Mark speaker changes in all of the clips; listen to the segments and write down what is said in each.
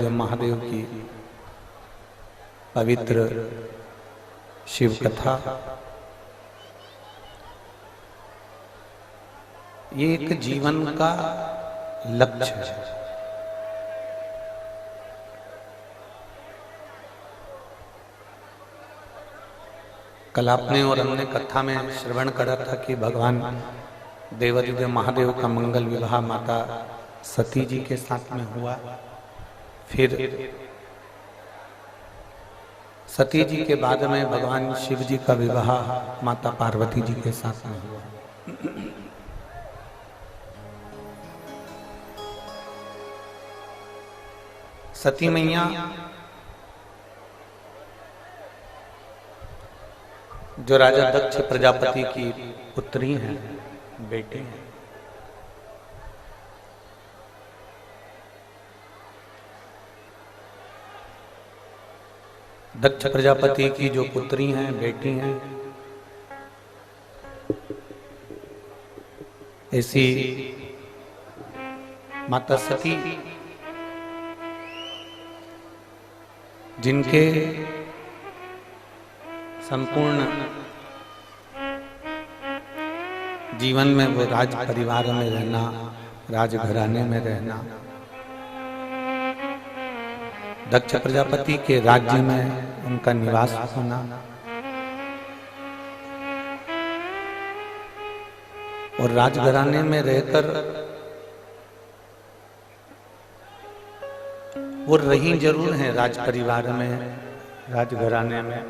Speaker 1: देवादिदेव महादेव की पवित्र शिव कथा। ये एक जीवन का लक्ष्य है। कल आपने और हमने कथा में श्रवण करा था कि भगवान देवादिदेव महादेव का मंगल विवाह माता सती जी के साथ में हुआ। फिर सती जी के बाद में भगवान शिव जी का विवाह माता पार्वती जी के साथ में हुआ। सती मैया जो राजा दक्ष प्रजापति की पुत्री हैं, बेटी हैं। दक्ष प्रजापति की जो पुत्री हैं, बेटी हैं, ऐसी माता सती जिनके संपूर्ण जीवन में वो राज परिवार में रहना, राजघराने में रहना, दक्ष प्रजापति के राज्य में उनका निवास होना और राजघराने में रहकर वो रही जरूर हैं राज परिवार में, राजघराने में,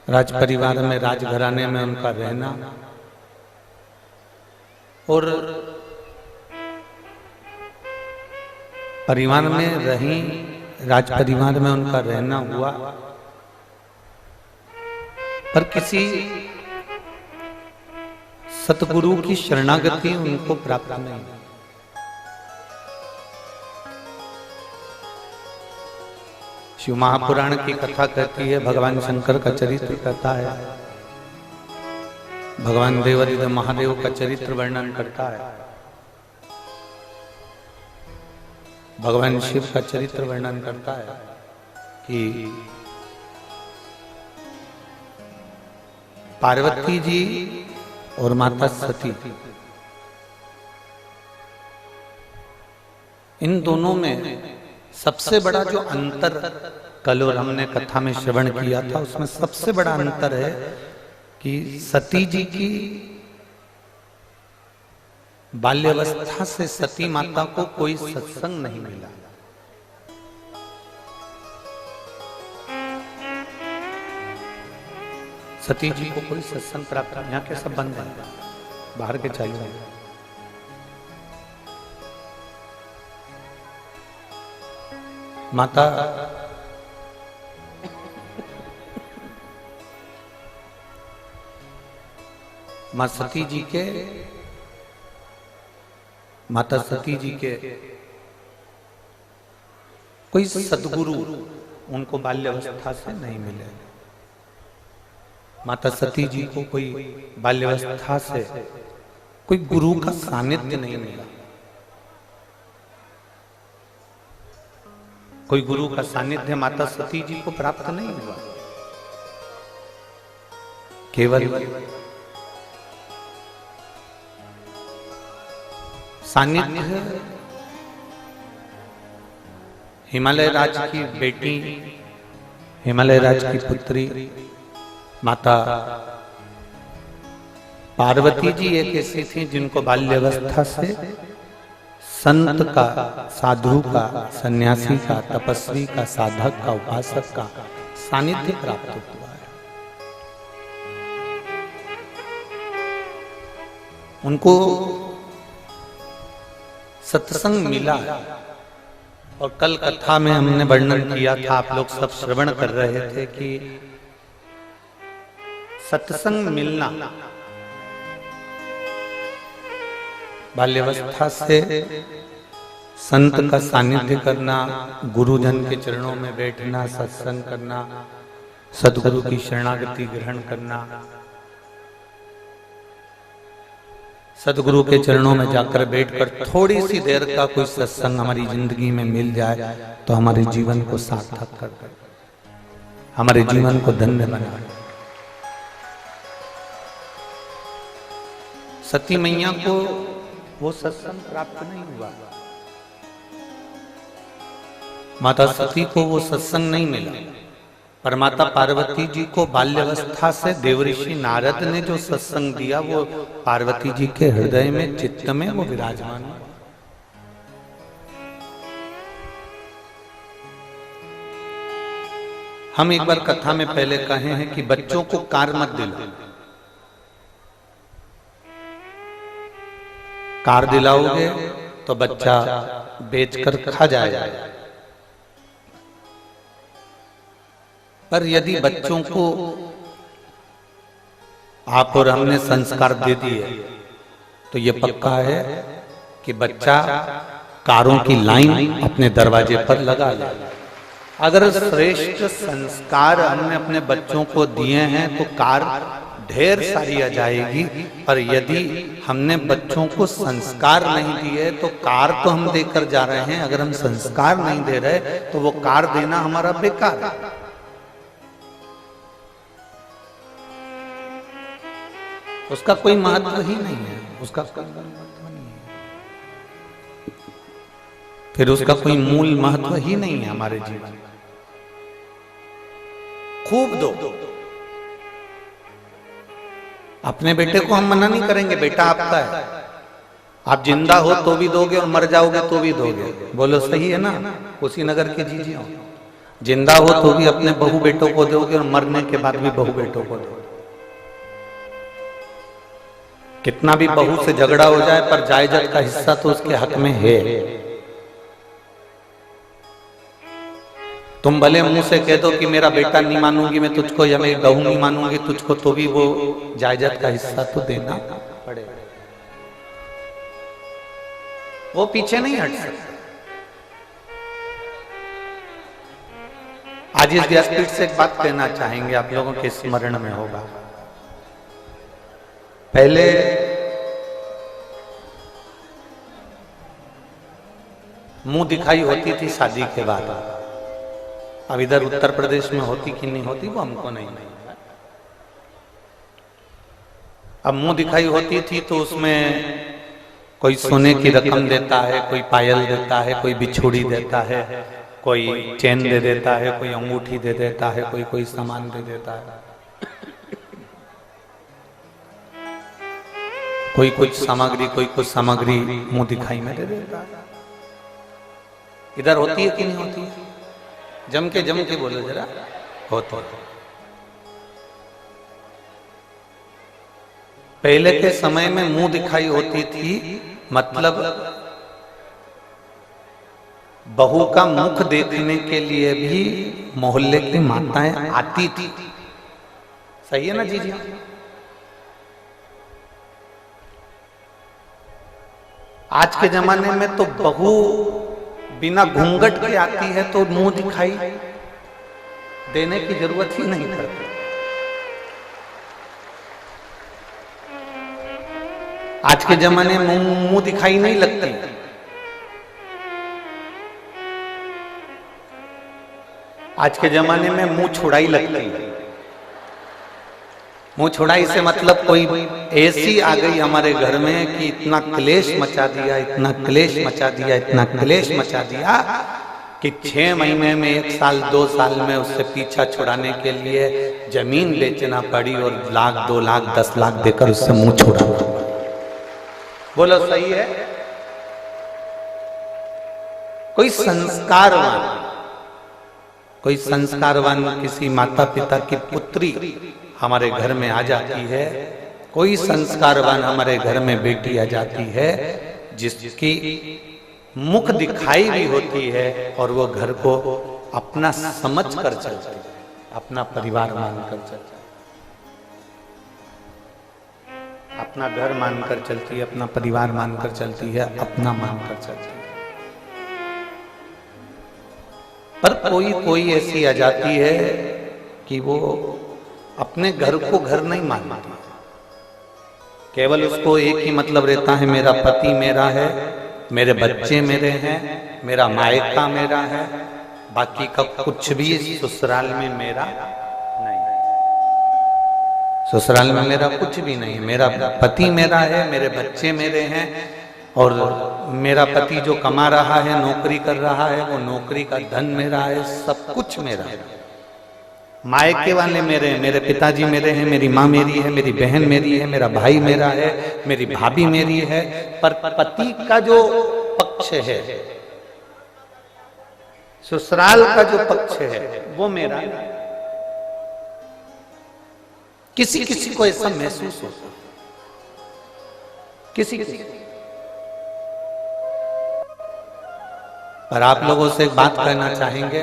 Speaker 1: राज परिवार में, राजघराने में उनका रहना और परिवार में रही, राज परिवार में उनका रहना हुआ, पर किसी सतगुरु की शरणागति उनको प्राप्त नहीं। शिव महापुराण की कथा कहती है, भगवान शंकर का चरित्र कहता है, भगवान देवादिदेव महादेव का चरित्र वर्णन करता है, भगवान शिव का चरित्र वर्णन करता है कि पार्वती जी और माता सती, इन दोनों में सबसे बड़ा जो अंतर कल और हमने कथा में श्रवण किया था, उसमें सबसे बड़ा अंतर है कि सती जी की बाल्यावस्था से सती माता को कोई सत्संग नहीं मिला। सती जी को कोई सत्संग प्राप्त नहीं। यहाँ के सब बंद है, बाहर के चालू है। माता मां सती जी के, माता सती जी के कोई सद्गुरु उनको बाल्यावस्था से नहीं मिले। माता सती जी को कोई बाल्यावस्था से कोई गुरु का सानिध्य नहीं मिला। कोई गुरु का सानिध्य माता सती जी को प्राप्त नहीं हुआ। केवल सानिध्य हिमालय राज की बेटी, हिमालय राज की पुत्री माता पार्वती जी एक ऐसी थी जिनको बाल्यावस्था से संत का, साधु का, सन्यासी का, तपस्वी का, साधक का, उपासक का सानिध्य प्राप्त हुआ है। उनको सत्संग मिला है। और कल कथा में हमने वर्णन किया था, आप लोग सब श्रवण कर रहे थे कि सत्संग मिलना, बाल्यावस्था से संत का सानिध्य करना, गुरुजन के चरणों में बैठना, सत्संग करना, सद्गुरु की शरणागति ग्रहण करना, सदगुरु के चरणों में जाकर बैठकर थोड़ी सी देर का कोई सत्संग हमारी जिंदगी में मिल जाए तो हमारे जीवन को सार्थक कर दे, हमारे जीवन को धन्य बना। सती मैया को वो सत्संग प्राप्त नहीं हुआ, माता सती को वो सत्संग नहीं मिला, पर माता पार्वती जी को बाल्यावस्था से देवऋषि नारद ने जो सत्संग दिया वो पार्वती जी के हृदय में, चित्त में वो विराजमान है। हम एक बार कथा में पहले कहे हैं कि बच्चों को कार मत दिलाओ, कार दिलाओगे तो बच्चा बेचकर खा जाएगा। पर यदि बच्चों को आप और हमने संस्कार दे दिए तो ये पक्का है कि बच्चा कारों की लाइन अपने दरवाजे पर लगा ले। अगर श्रेष्ठ संस्कार हमने अपने बच्चों को दिए हैं तो कार ढेर सारी आ जाएगी, पर यदि हमने बच्चों को संस्कार नहीं दिए तो कार तो हम देकर जा रहे हैं, अगर हम संस्कार नहीं दे रहे तो वो कार देना हमारा बेकार है। उसका कोई महत्व ही नहीं है, उसका कोई महत्व नहीं है, फिर उसका कोई मूल महत्व ही नहीं है हमारे जीवन। खूब दो, अपने बेटे को हम मना नहीं करेंगे, बेटा आपका है, आप जिंदा हो तो भी दोगे और मर जाओगे तो भी दोगे। बोलो सही है ना? कुशीनगर के जीजी हो, जिंदा हो तो भी अपने बहू बेटों को दोगे और मरने के बाद भी बहू बेटों को दोगे। कितना भी बहू से झगड़ा हो जाए पर जायदाद का हिस्सा तो उसके हक में है। तुम भले मुंह से कह दो कि मेरा बेटा नहीं मानूंगी मैं तुझको, या मेरी बहू नहीं मानूंगी तुझको, तो भी वो जायदाद का हिस्सा तो देना पड़ेगा, वो पीछे नहीं हट सकता। आज इस व्यासपीठ से एक बात कहना चाहेंगे, आप लोगों के स्मरण में होगा। पहले मुंह दिखाई होती थी शादी के बाद, अब इधर उत्तर प्रदेश में होती कि नहीं होती वो हमको नहीं। अब मुंह दिखाई होती थी तो उसमें कोई सोने की रकम देता है, कोई पायल देता है, कोई बिछुड़ी देता है, कोई चेन दे देता है, कोई अंगूठी दे देता है, कोई सामान दे देता है, कोई कुछ सामग्री, कोई कुछ सामग्री मुंह दिखाई में दे देता है। इधर होती है कि नहीं होती है? जम के बोलो जरा, होती है। पहले के समय में मुंह दिखाई होती थी, मतलब बहू का मुख देखने के लिए भी मोहल्ले की माताएं आती थी। सही है ना जी? जी आज के जमाने में तो बहू बिना घूंघट के आती है तो मुंह दिखाई देने की जरूरत ही नहीं पड़ती। आज के जमाने में मुंह दिखाई नहीं लगती। आज के जमाने में मुंह छुड़ाई लगती है। मुंह छुड़ाई से मतलब कोई ऐसी आ गई हमारे घर में कि इतना क्लेश मचा दिया, इतना क्लेश मचा दिया, इतना क्लेश मचा दिया कि 6 महीने में 1 साल 2 साल में उससे पीछा छुड़ाने के लिए जमीन बेचना पड़ी और 1 लाख 2 लाख 10 लाख देकर उससे मुंह छुड़ा। बोलो सही है? कोई संस्कारवान किसी माता पिता की पुत्री हमारे घर में आ जाती है, कोई संस्कारवान हमारे घर में बेटी आ जाती है जिसकी मुख दिखाई भी होती है और वो घर को अपना समझ कर चलती है, अपना परिवार मानकर चलती है, अपना घर मानकर चलती है, अपना परिवार मानकर चलती है, अपना मानकर चलती है। पर कोई ऐसी आ जाती है कि वो अपने घर को घर नहीं मानती, केवल उसको एक ही मतलब रहता है, मेरा पति मेरा है, मेरे बच्चे मेरे हैं, मेरा मायका मेरा है, बाकी का कुछ भी ससुराल में मेरा नहीं। ससुराल में मेरा कुछ भी नहीं, मेरा पति मेरा है, मेरे बच्चे मेरे हैं, और मेरा पति जो कमा रहा है, नौकरी कर रहा है, वो नौकरी का धन मेरा है, सब कुछ मेरा है। मायके वाले मेरे हैं, मेरे पिताजी मेरे हैं, मेरी माँ मेरी है, मेरी बहन मेरी है, मेरा भाई मेरा है, मेरी भाभी मेरी है, पर पति का जो पक्ष है, ससुराल का जो पक्ष है, वो मेरा है। किसी किसी को ऐसा महसूस होता, किसी किसी। पर आप लोगों से एक बात कहना चाहेंगे,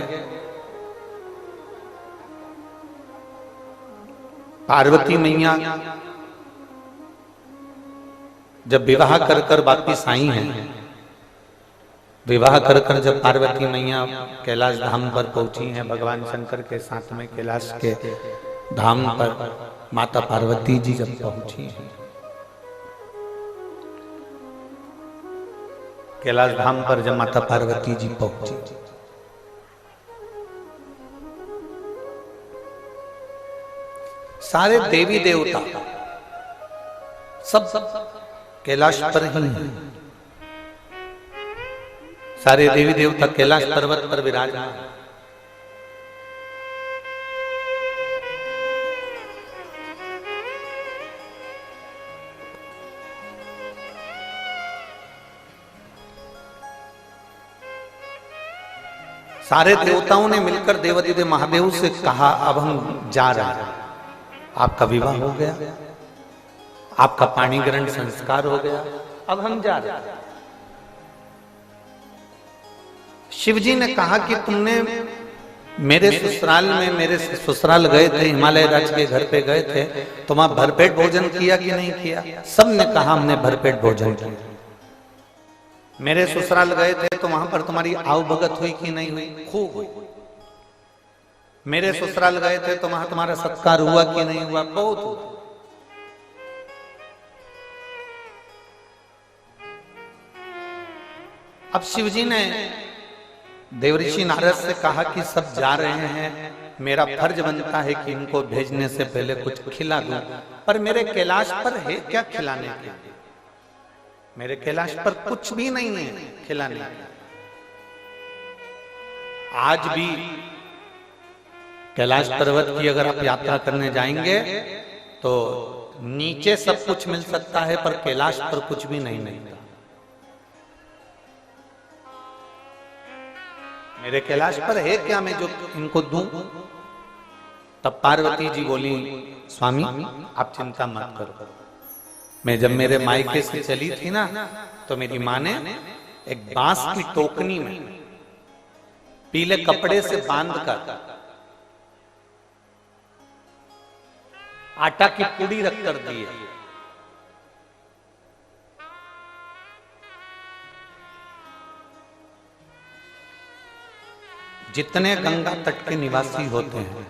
Speaker 1: पार्वती मैया जब विवाह कर कर वापिस आई हैं, विवाह कर कर जब पार्वती मैया कैलाश धाम पर पहुंची हैं, भगवान शंकर के साथ में कैलाश के धाम पर माता पार्वती जी जब पहुंची हैं, कैलाश धाम पर जब माता पार्वती जी पहुंची, सारे देवी देवता सब कैलाश पर ही हैं। सारे देवी देवता कैलाश पर्वत पर विराजमान। सारे देवताओं ने मिलकर देवाधिदेव महादेव से कहा, अब हम जा रहे हैं, आपका विवाह हो गया, आपका पाणी ग्रहण संस्कार हो गया, अब हम जा रहे हैं। शिव जी ने कहा कि तुमने मेरे ससुराल में, मेरे ससुराल गए थे, हिमालय राज के घर पे गए थे, तो वहां भरपेट भोजन किया कि नहीं किया? सब ने कहा हमने भरपेट भोजन किया। मेरे ससुराल गए थे तो वहां पर तुम्हारी आव भगत हुई कि नहीं हुई? खूब हुई। मेरे ससुराल गए थे तो वहां तुम्हारा सत्कार हुआ कि नहीं हुआ? बहुत हुआ। अब शिवजी ने देवऋषि नारद से कहा कि सब जा रहे हैं, मेरा फर्ज बनता है कि इनको भेजने से पहले कुछ खिला दूं, पर मेरे कैलाश पर है क्या खिलाने के? मेरे कैलाश पर कुछ भी नहीं है खिलाने के। आज भी कैलाश पर्वत की अगर आप यात्रा करने जाएंगे तो नीचे सब कुछ मिल सकता है, पर कैलाश पर कुछ भी नहीं मिलता। मेरे कैलाश पर है क्या मैं जो इनको दूं? तब पार्वती जी बोली, स्वामी आप चिंता मत करो। मैं जब मेरे मायके से चली थी ना, तो मेरी माँ ने एक बांस की टोकनी में पीले कपड़े से बांधकर आटा की पूड़ी रखकर दी है। जितने गंगा तट के निवासी होते हैं,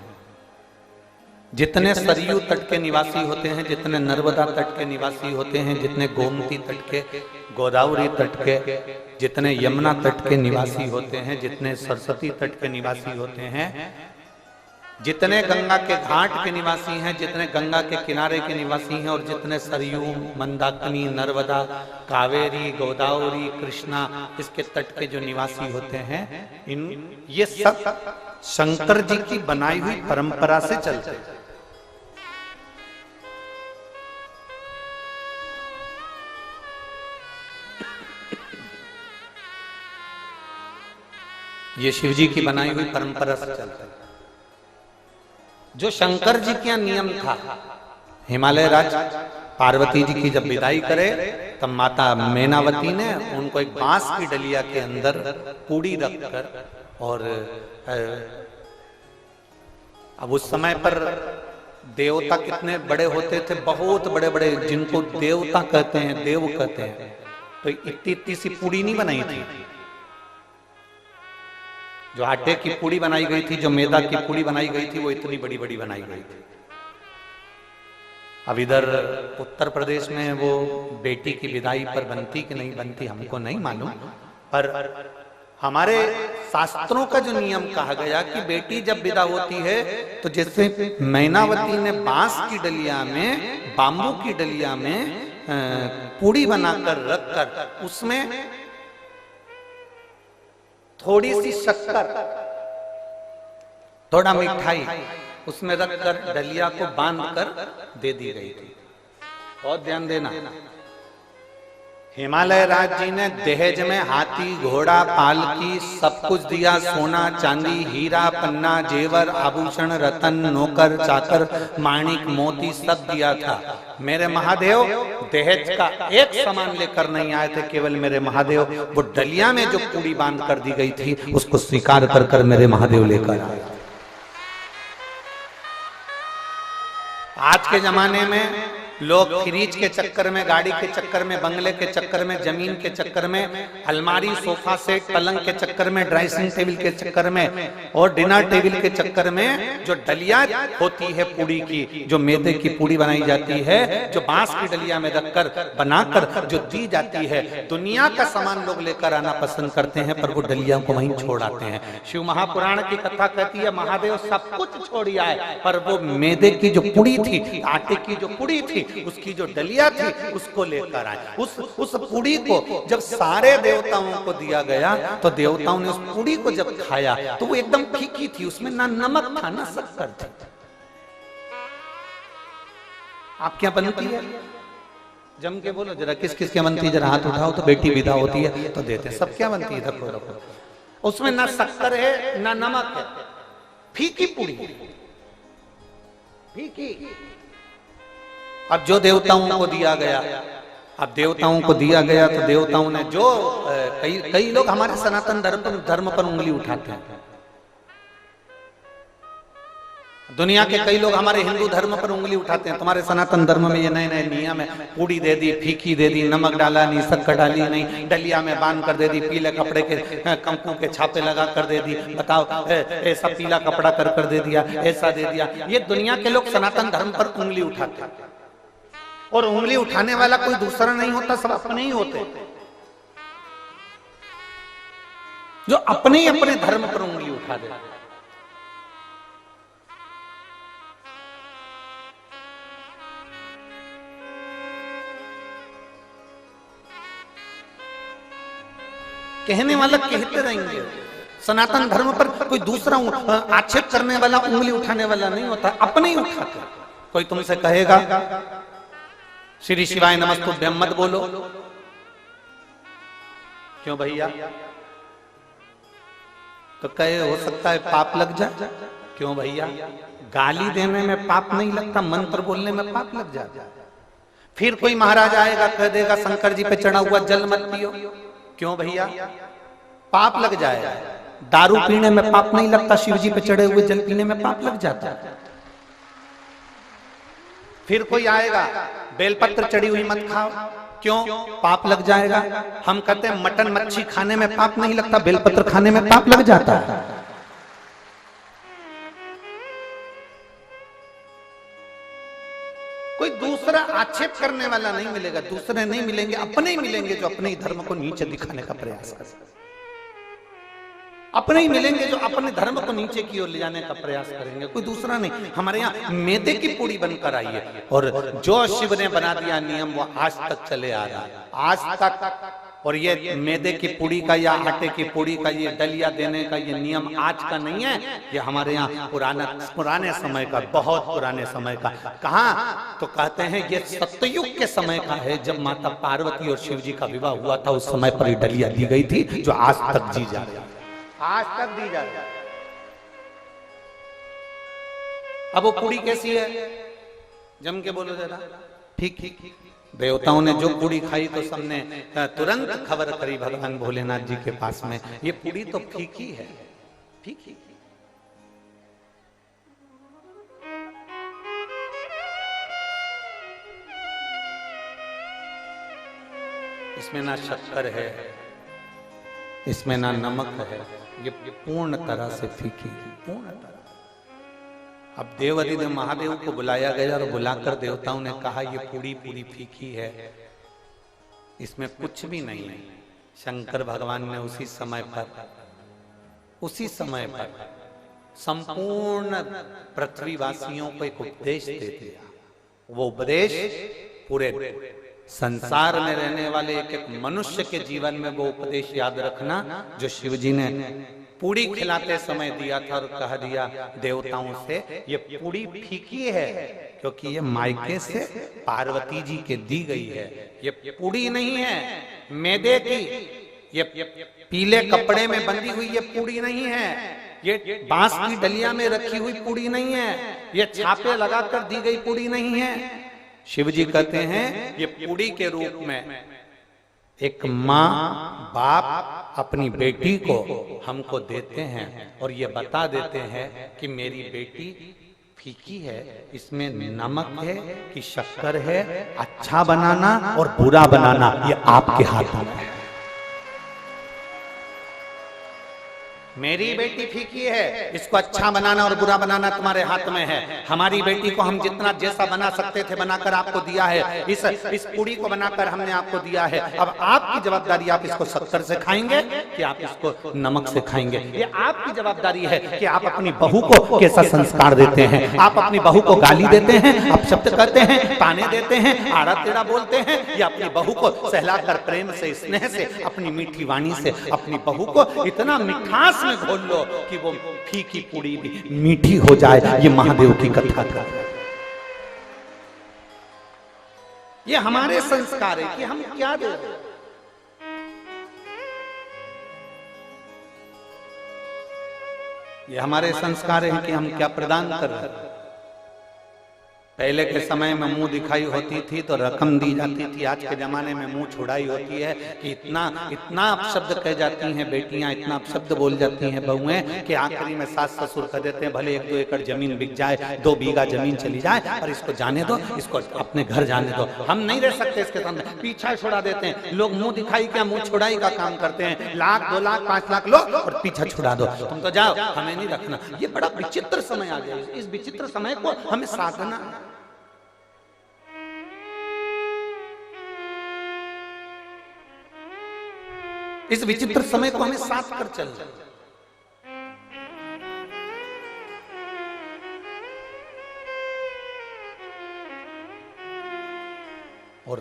Speaker 1: जितने सरयू तट के निवासी होते हैं, जितने नर्मदा तट के निवासी होते हैं, जितने गोमती तट के, गोदावरी तट के, जितने यमुना तट के निवासी होते हैं, जितने सरस्वती तट के निवासी होते हैं, जितने गंगा के घाट के निवासी हैं, जितने गंगा के किनारे के निवासी हैं, और जितने सरयू, मंदाकिनी, नर्मदा, कावेरी, गोदावरी, कृष्णा, इसके तट के जो निवासी होते हैं, ये सब शंकर जी की बनाई हुई परंपरा से चलते हैं। ये शिव जी की बनाई हुई परंपरा से चलता है। जो शंकर जी का नियम था, हिमालय राज पार्वती जी की जब विदाई करे, तब माता मैनावती ने उनको एक बांस की डलिया के अंदर पूड़ी रखकर, और अब उस समय पर देवता कितने बड़े होते थे, बहुत बड़े बड़े, जिनको देवता कहते हैं, देव कहते हैं, तो इतनी इतनी सी पूड़ी नहीं बनाई थी। जो आटे की पूड़ी बनाई गई थी, जो मैदा की पूड़ी बनाई गई थी, वो इतनी बड़ी बड़ी बनाई गई थी। अब इधर उत्तर प्रदेश में वो बेटी की विदाई पर बनती कि नहीं बनती हमको नहीं मालूम, पर हमारे शास्त्रों का जो नियम कहा गया कि बेटी जब विदा होती है तो जैसे मैनावती ने बांस की डलिया में, बाम्बू की डलिया में पूड़ी बनाकर रखकर उसमें थोड़ी सी शक्कर, थोड़ा मिठाई उसमें रखकर डलिया को बांधकर दे दी गई थी। बहुत ध्यान देना, हिमालय राज जी ने दहेज में हाथी, घोड़ा, पालकी सब कुछ दिया, सोना, चांदी, हीरा, पन्ना, जेवर, आभूषण, रतन, नौकर, चाकर, माणिक, मोती सब दिया था। मेरे महादेव दहेज का एक सामान लेकर नहीं आए थे, केवल मेरे महादेव वो डलिया में जो पूड़ी बांध कर दी गई थी उसको स्वीकार कर कर मेरे महादेव लेकर आए। आज के जमाने में लोग फ्रिज के चक्कर में, गाड़ी के चक्कर में, बंगले के चक्कर में, जमीन के चक्कर में, अलमारी, सोफा सेट, पलंग के चक्कर में, ड्रेसिंग टेबल के चक्कर में और डिनर टेबल के चक्कर में जो डलिया होती है पूड़ी की, जो मैदे की पूड़ी बनाई जाती है, जो बांस की डलिया में रखकर बनाकर जो दी जाती है, दुनिया का सामान लोग लेकर आना पसंद करते हैं पर वो डलिया को वहीं छोड़ आते हैं। शिव महापुराण की कथा कहती है महादेव सब कुछ छोड़ आए पर वो मैदे की जो पुड़ी थी, आटे की जो पुड़ी थी, उसकी जो डलिया थी उसको लेकर आए। उस पुड़ी को जब सारे देवताओं को दिया गया तो देवताओं ने उस पुड़ी को जब खाया तो वो एकदम फीकी थी, उसमें ना नमक था ना शक्कर थी। आप क्या बनती है जम के बोलो जरा, किस किस के बनती है, जरा हाथ उठाओ तो बेटी विदा होती है तो देते, सब क्या बनती है, रखो रखो, उसमें ना शक्कर है ना नमक है, फीकी पुड़ी, फीकी। अब जो देवताओं को दिया गया, अब देवताओं को दिया गया तो देवताओं ने जो कई लोग हमारे सनातन धर्म पर उंगली उठाते हैं, दुनिया के कई लोग हमारे हिंदू धर्म पर उंगली उठाते हैं। तुम्हारे सनातन धर्म में ये नए नए नियम है, पूड़ी दे दी, फीकी दे दी, नमक डाला नहीं, शक्कर डाली नहीं, डलिया में बांध कर दे दी, पीले कपड़े के कंकु के छापे लगा कर दे दी, बताओ ऐसा पीला कपड़ा कर दे दिया, ऐसा दे दिया। ये दुनिया के लोग सनातन धर्म पर उंगली उठाते हैं और उंगली उठाने वाला कोई दूसरा नहीं होता, सब अपने ही होते जो अपने ही अपने धर्म पर उंगली उठा देते। कहने वाला कहते रहेंगे, सनातन धर्म पर कोई दूसरा आक्षेप करने वाला, उंगली उठाने वाला नहीं होता, अपने ही उठाते। कोई तुमसे कहेगा श्री शिवाय नमस्तुभ्यम मत बोलो, क्यों भैया, तो कहे हो सकता है पाप लग जाए, क्यों भैया, गाली देने में पाप नहीं लगता, मंत्र बोलने में पाप लग जाता। फिर कोई महाराज आएगा कह देगा शंकर जी पे चढ़ा हुआ जल मत पियो, क्यों भैया, पाप लग जाएगा। दारू पीने में पाप नहीं लगता, शिव जी पे चढ़े हुए जल पीने में पाप लग जाता है। फिर कोई आएगा बेलपत्र चढ़ी हुई मत खाओ, क्यों, पाप लग जाएगा। हम कहते हैं मटन मच्छी खाने में पाप नहीं लगता, बेलपत्र खाने में पाप लग जाता है। कोई दूसरा आक्षेप करने वाला नहीं मिलेगा, दूसरे नहीं मिलेंगे, अपने ही मिलेंगे जो अपने ही धर्म को नीचे दिखाने का प्रयास करें, अपने ही मिलेंगे जो अपने धर्म को नीचे की ओर ले जाने का प्रयास करेंगे, कोई दूसरा नहीं। हमारे यहाँ मैदे की पूड़ी बनकर आई है और जो शिव ने बना दिया नियम वो आज तक चले आ रहा है, आज तक। और ये मैदे की पूड़ी का या आटे की पूड़ी का ये डलिया देने का ये नियम आज का नहीं है, ये हमारे यहाँ पुराने समय का, बहुत पुराने समय का। कहाँ तो कहते हैं ये सतयुग के समय का है, जब माता पार्वती और शिव जी का विवाह हुआ था, उस समय पर ये डलिया दी गई थी जो आज तक जी जा रही है, आज तक दी जा रही है। अब वो पूड़ी कैसी है, जम के बोलो जरा, ठीक ठीक। देवताओं ने जो पूड़ी खाई तो सबने तुरंत खबर करी भगवान भोलेनाथ जी के पास में, ये पूड़ी तो फीकी है, फीकी। इसमें ना शक्कर है, इसमें ना नमक है, ये पूर्ण तरह से फीकी, पूर्ण तरह। अब देवाधिदेव महादेव को बुलाया गया और बुलाकर देवताओं ने कहा ये पूरी पूरी फीकी है, इसमें कुछ भी नहीं है। शंकर भगवान ने उसी समय पर संपूर्ण पृथ्वीवासियों को एक उपदेश दे दिया। वो उपदेश पूरे संसार में रहने वाले एक एक मनुष्य के जीवन में वो उपदेश याद रखना जो शिव जी ने पूड़ी खिलाते समय दिया था और कह दिया देवताओं से ये पूड़ी फीकी है क्योंकि ये मायके से पार्वती जी के दी गई है। ये पूड़ी नहीं है मैदे की, ये पीले कपड़े में बंधी हुई ये पूड़ी नहीं है, ये बांस की डलिया में रखी हुई पूड़ी नहीं है, ये छापे लगाकर दी गई पूड़ी नहीं है। शिव जी कहते हैं ये पूड़ी के रूप में एक माँ बाप अपनी बेटी को हमको देते हैं और ये बता देते हैं कि मेरी बेटी फीकी है, इसमें नमक है कि शक्कर है, अच्छा बनाना और बुरा बनाना ये आपके हाथ में है। मेरी बेटी फीकी है, इसको अच्छा बनाना और बुरा बनाना तुम्हारे हाथ में है। हमारी बेटी को हम जितना जैसा बना सकते थे बनाकर आपको दिया है। इस पूड़ी को बनाकर हमने आपको दिया है। अब आपकी जवाबदारी, आप इसको शक्कर से खाएंगे कि आप इसको नमक से खाएंगे, ये आपकी जवाबदारी है कि आप अपनी बहू को कैसा संस्कार देते हैं। आप अपनी बहू को गाली देते हैं, आप शब्द कहते हैं, ताने देते हैं, आड़ा टेढ़ा बोलते हैं, या अपनी बहू को सहलाकर प्रेम से स्नेह से अपनी मीठी वाणी से अपनी बहू को इतना मिठास में घोल लो कि वो फीकी पूड़ी भी मीठी हो जाए। ये महादेव की कथा का ये हमारे संस्कार है कि हम क्या दे रहे हैं। ये हमारे संस्कार है कि हम क्या प्रदान कर रहे हैं। पहले के समय में मुंह दिखाई होती थी तो रकम दी जाती थी, आज के जमाने में मुंह छुड़ाई होती है कि इतना अपशब्द कह जाती हैं बेटियां, इतना अपशब्द बोल जाती हैं बहुएं कि आखिरी में सास ससुर कह देते हैं भले 1-2 एकड़ जमीन बिक जाए, 2 बीघा जमीन चली जाए और इसको जाने दो, इसको अपने घर जाने दो, हम नहीं रह सकते इसके सामने। पीछा छुड़ा देते हैं लोग, मुंह दिखाई क्या मुंह छुड़ाई का काम करते हैं। 1,00,000, 2,00,000, 5,00,000 लो और पीछा छुड़ा दो, तुम तो जाओ, हमें नहीं रखना। ये बड़ा विचित्र समय आ गया। इस विचित्र समय को हमें साधना, इस विचित्र समय को हमें साथ कर चल जाए। और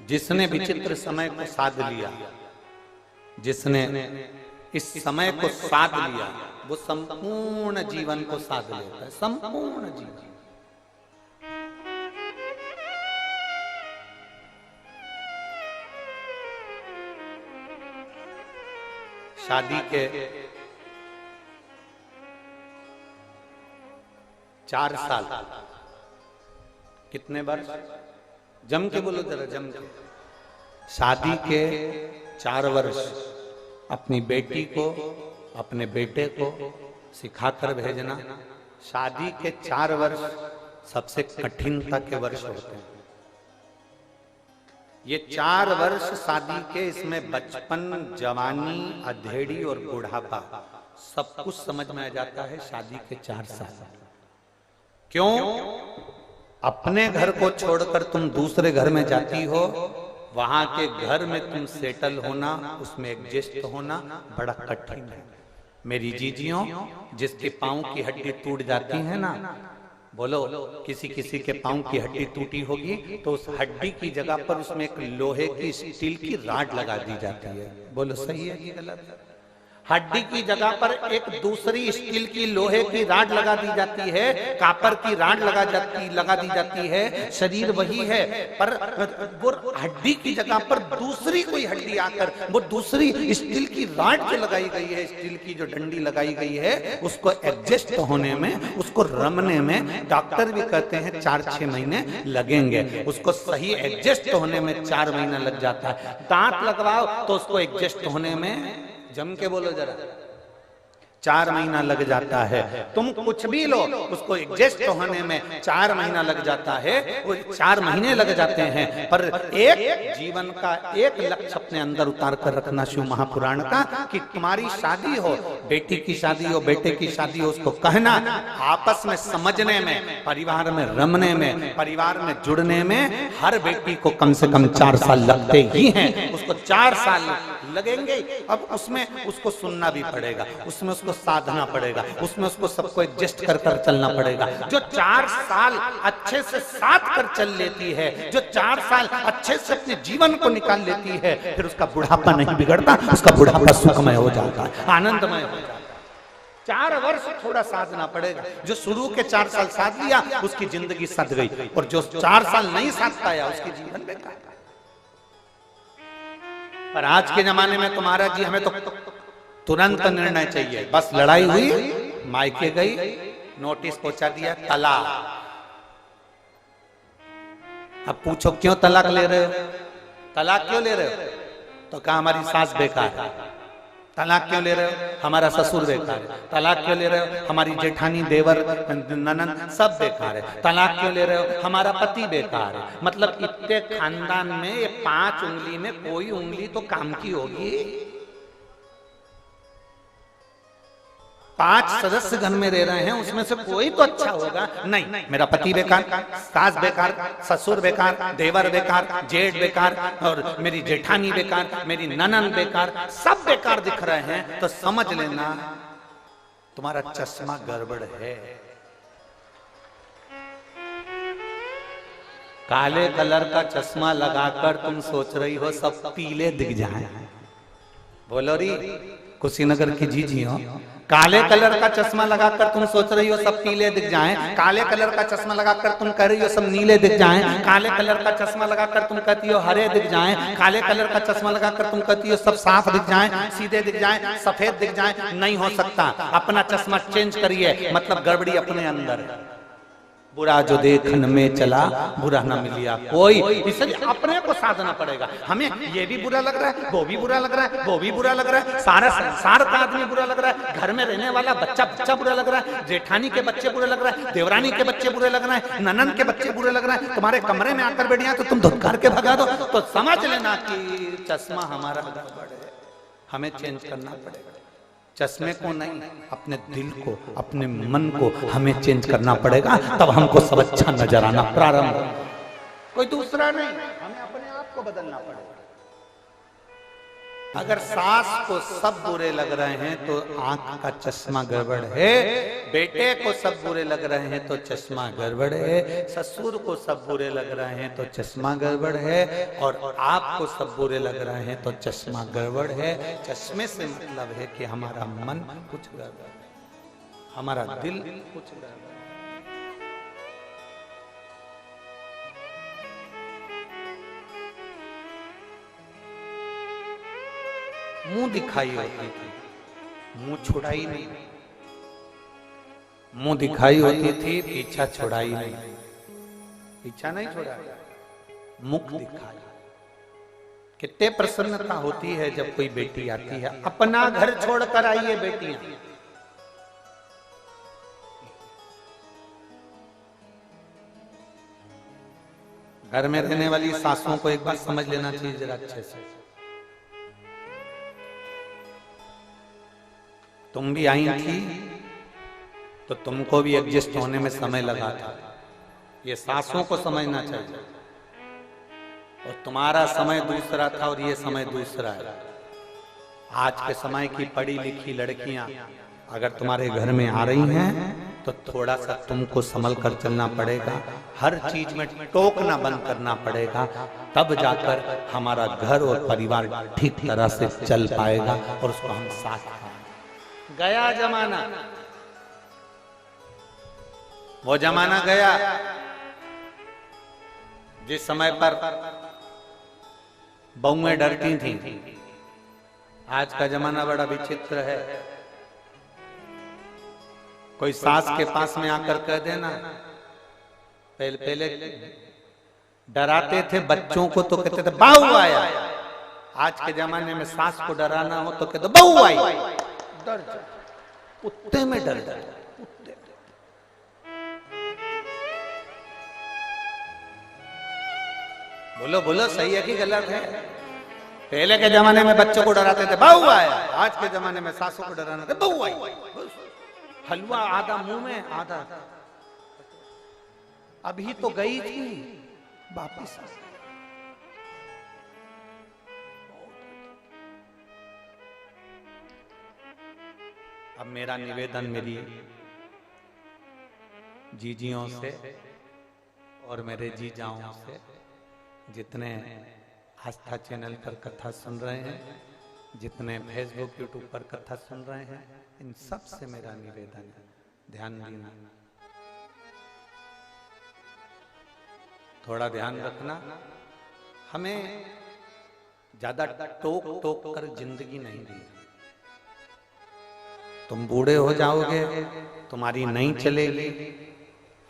Speaker 1: जिसने विचित्र समय को साध लिया, जिसने इस समय को साध लिया, वो संपूर्ण जीवन को साध लेता है। संपूर्ण जीवन। शादी के 4 साल, कितने वर्ष, जम के बोलो जरा, जम के। शादी के 4 वर्ष अपनी बेटी को, अपने बेटे को सिखाकर भेजना। शादी के 4 वर्ष सबसे कठिनता के वर्ष होते हैं। ये 4 वर्ष शादी के, इसमें बचपन, जवानी, अधेड़ी और बुढ़ापा सब कुछ समझ में आ जाता है शादी के 4 साल। क्यों? अपने घर को छोड़कर तुम दूसरे घर में जाती हो, वहां के घर में तुम सेटल होना, उसमें एडजस्ट होना बड़ा कठिन है। मेरी जीजियों, जिसके पांव की हड्डी टूट जाती है ना, बोलो किसी किसी के पांव की हड्डी टूटी होगी तो उस हड्डी की जगह पर उसमें एक लोहे की, स्टील की राड लगा दी जाती है। बोलो सही है कि गलत? हड्डी की जगह पर एक दूसरी स्टील की, लोहे की राड लगा दी जाती है, कापर की राड लगा दी जाती है। शरीर वही है पर वो हड्डी की जगह पर दूसरी कोई हड्डी आकर वो दूसरी स्टील की राड जो लगाई गई है, स्टील की जो डंडी लगाई गई है, उसको एडजस्ट होने में, उसको रमने में डॉक्टर भी कहते हैं 4-6 महीने लगेंगे। उसको सही एडजस्ट होने में 4 महीना लग जाता है। दांत लगवाओ तो उसको एडजस्ट होने में, जम के बोलो जरा, 4 महीना लग जाता है। तुम कुछ भी लो, उसको एडजस्ट होने में 4 महीना लग जाता है, वो 4 महीने लग जाते हैं। पर एक जीवन का एक लक्ष्य अपने अंदर उतार कर रखना शिव महापुराण का, कि तुम्हारी शादी हो, बेटी की शादी हो, बेटे की शादी हो, उसको कहना आपस में समझने में, परिवार में रमने में, परिवार में जुड़ने में हर बेटी को कम से कम 4 साल लगते ही हैं। उसको 4 साल लगेंगे। अब उसमें उसको सुनना भी पड़ेगा, उसमें उसको साधना पड़ेगा, उसमें उसको सबको एडजस्ट कर कर चलना पड़ेगा। जो 4 साल अच्छे से साथ कर चल लेती है, जो 4 साल अच्छे से अपने जीवन को निकाल लेती है, फिर उसका बुढ़ापा नहीं बिगड़ता, उसका बुढ़ापा सुखमय हो जाता है, आनंदमय हो जाता है। 4 वर्ष थोड़ा साधना पड़ेगा। जो शुरू के 4 साल साध लिया उसकी जिंदगी सध गई, और जो 4 साल नहीं साध पाया उसकी जीवन बेकार। पर आज के जमाने में तुम्हारा जी, हमें तो तुरंत निर्णय चाहिए। बस लड़ाई हुई, मायके गई, नोटिस पहुंचा दिया, तलाक। अब पूछो क्यों तलाक ले रहे हो, तलाक क्यों ले रहे हो? तो कहा हमारी सास बेकार है। तलाक क्यों ले रहे हो? हमारा ससुर बेकार है। तलाक क्यों ले रहे हो? हमारी जेठानी, देवर, ननन सब बेकार है। तलाक क्यों ले रहे हो? हमारा पति बेकार है। मतलब इतने खानदान में ये 5 उंगली में कोई उंगली तो काम की होगी। 5 सदस्य घर में रह रहे हैं, उसमें से कोई तो अच्छा होगा। नहीं, मेरा पति बेकार, सास बेकार, ससुर बेकार, देवर बेकार, जेठ बेकार, और मेरी जेठानी बेकार, मेरी ननन बेकार, सब बेकार दिख रहे हैं, तो समझ लेना तुम्हारा चश्मा गड़बड़ है। काले कलर का चश्मा लगाकर तुम सोच रही हो सब पीले दिख जाएं। बोलो री, कुशीनगर की जीजी हो, काले कलर का चश्मा लगाकर तुम सोच रही हो सब पीले दिख जाएं। काले कलर का चश्मा लगाकर तुम कह रही हो सब नीले दिख जाएं। काले कलर का चश्मा लगाकर तुम कहती हो हरे दिख जाएं। काले कलर का चश्मा लगाकर तुम कहती हो सब साफ दिख जाएं, सीधे दिख जाएं, सफेद दिख जाएं। नहीं हो सकता। अपना चश्मा चेंज करिए, मतलब गड़बड़ी अपने अंदर है। बुरा जो देखन में चला बुरा ना मिलिया कोई, इसलिए अपने को साधना पड़ेगा। हमें ये भी बुरा लग रहा है, वो भी बुरा लग रहा है, वो भी बुरा लग रहा है, सारा संसार का आदमी बुरा लग रहा है, घर में रहने वाला बच्चा बुरा लग रहा है, जेठानी के बच्चे बुरे लग रहा है, देवरानी के बच्चे बुरे लग रहे हैं, ननन के बच्चे बुरे लग रहे हैं। तुम्हारे कमरे में आकर बैठ जाए तो तुम धुतकार के भगा दो, तो समझ लेना कि चश्मा हमारा गड़बड़ है, हमें चेंज करना पड़ेगा। चश्मे को नहीं, अपने दिल को, अपने मन को हमें चेंज करना पड़ेगा, तब हमको सब अच्छा नजर आना प्रारंभ। कोई दूसरा नहीं, हमें अपने आप को बदलना पड़ेगा। अगर सास को सब बुरे लग रहे हैं तो आंख का चश्मा गड़बड़ है, बेटे को सब बुरे लग रहे हैं तो चश्मा गड़बड़ है, ससुर को सब बुरे लग रहे हैं तो चश्मा गड़बड़ है, और आपको सब बुरे लग रहे हैं तो चश्मा गड़बड़ है। चश्मे से मतलब है कि हमारा मन कुछ गड़बड़ है, हमारा दिल कुछ गड़बड़ है। मुंह दिखाई होती थी, मुंह छुड़ाई नहीं। मुंह दिखाई होती थी, पीछा छुड़ाई नहीं। पीछा नहीं छुड़ा, मुख दिखाई। कितने प्रसन्नता होती है जब कोई बेटी आती है। अपना घर छोड़कर आई है बेटियां, घर में रहने वाली सासुओं को एक बात समझ लेना चाहिए जरा अच्छे से। तुम भी आई थी तो तुमको भी एडजस्ट होने में समय लगा था, ये सासों को समझना चाहिए। और तुम्हारा समय दूसरा था और ये समय दूसरा है। आज के समय की पढ़ी लिखी लड़कियां अगर तुम्हारे घर में आ रही हैं तो थोड़ा सा तुमको संभल कर चलना पड़ेगा, हर चीज में टोकना बंद करना पड़ेगा, तब जाकर हमारा घर और परिवार ठीक तरह से चल पाएगा और उसको हम साथ। गया जमाना, वो जमाना गया जिस समय पर बहुएं डरती थी। आज का जमाना बड़ा विचित्र है। कोई सास के पास में आकर कह देना, पहले डराते थे बच्चों को तो कहते थे बहू आया। आज के जमाने में सास को डराना हो तो कहते बहू आई, डर जा। कुत्ते में डर जाता है, कुत्ते। बोलो बोलो, सही है कि गलत है? पहले के जमाने में बच्चों को डराते थे बहू आया, आज के जमाने में सासू को डराना थे बहू आई। हलवा आधा मुंह में आधा, अभी तो गई थी वापिस। अब मेरा निवेदन मेरी जीजियों से और मेरे जीजाओं से, जितने आस्था चैनल पर कथा सुन रहे हैं, जितने फेसबुक यूट्यूब पर कथा सुन रहे हैं, इन सब से मेरा निवेदन है, ध्यान देना, थोड़ा ध्यान रखना। हमें ज्यादा टोक टोक कर जिंदगी नहीं दी। तुम बूढ़े हो जाओगे, तुम्हारी नहीं चलेगी,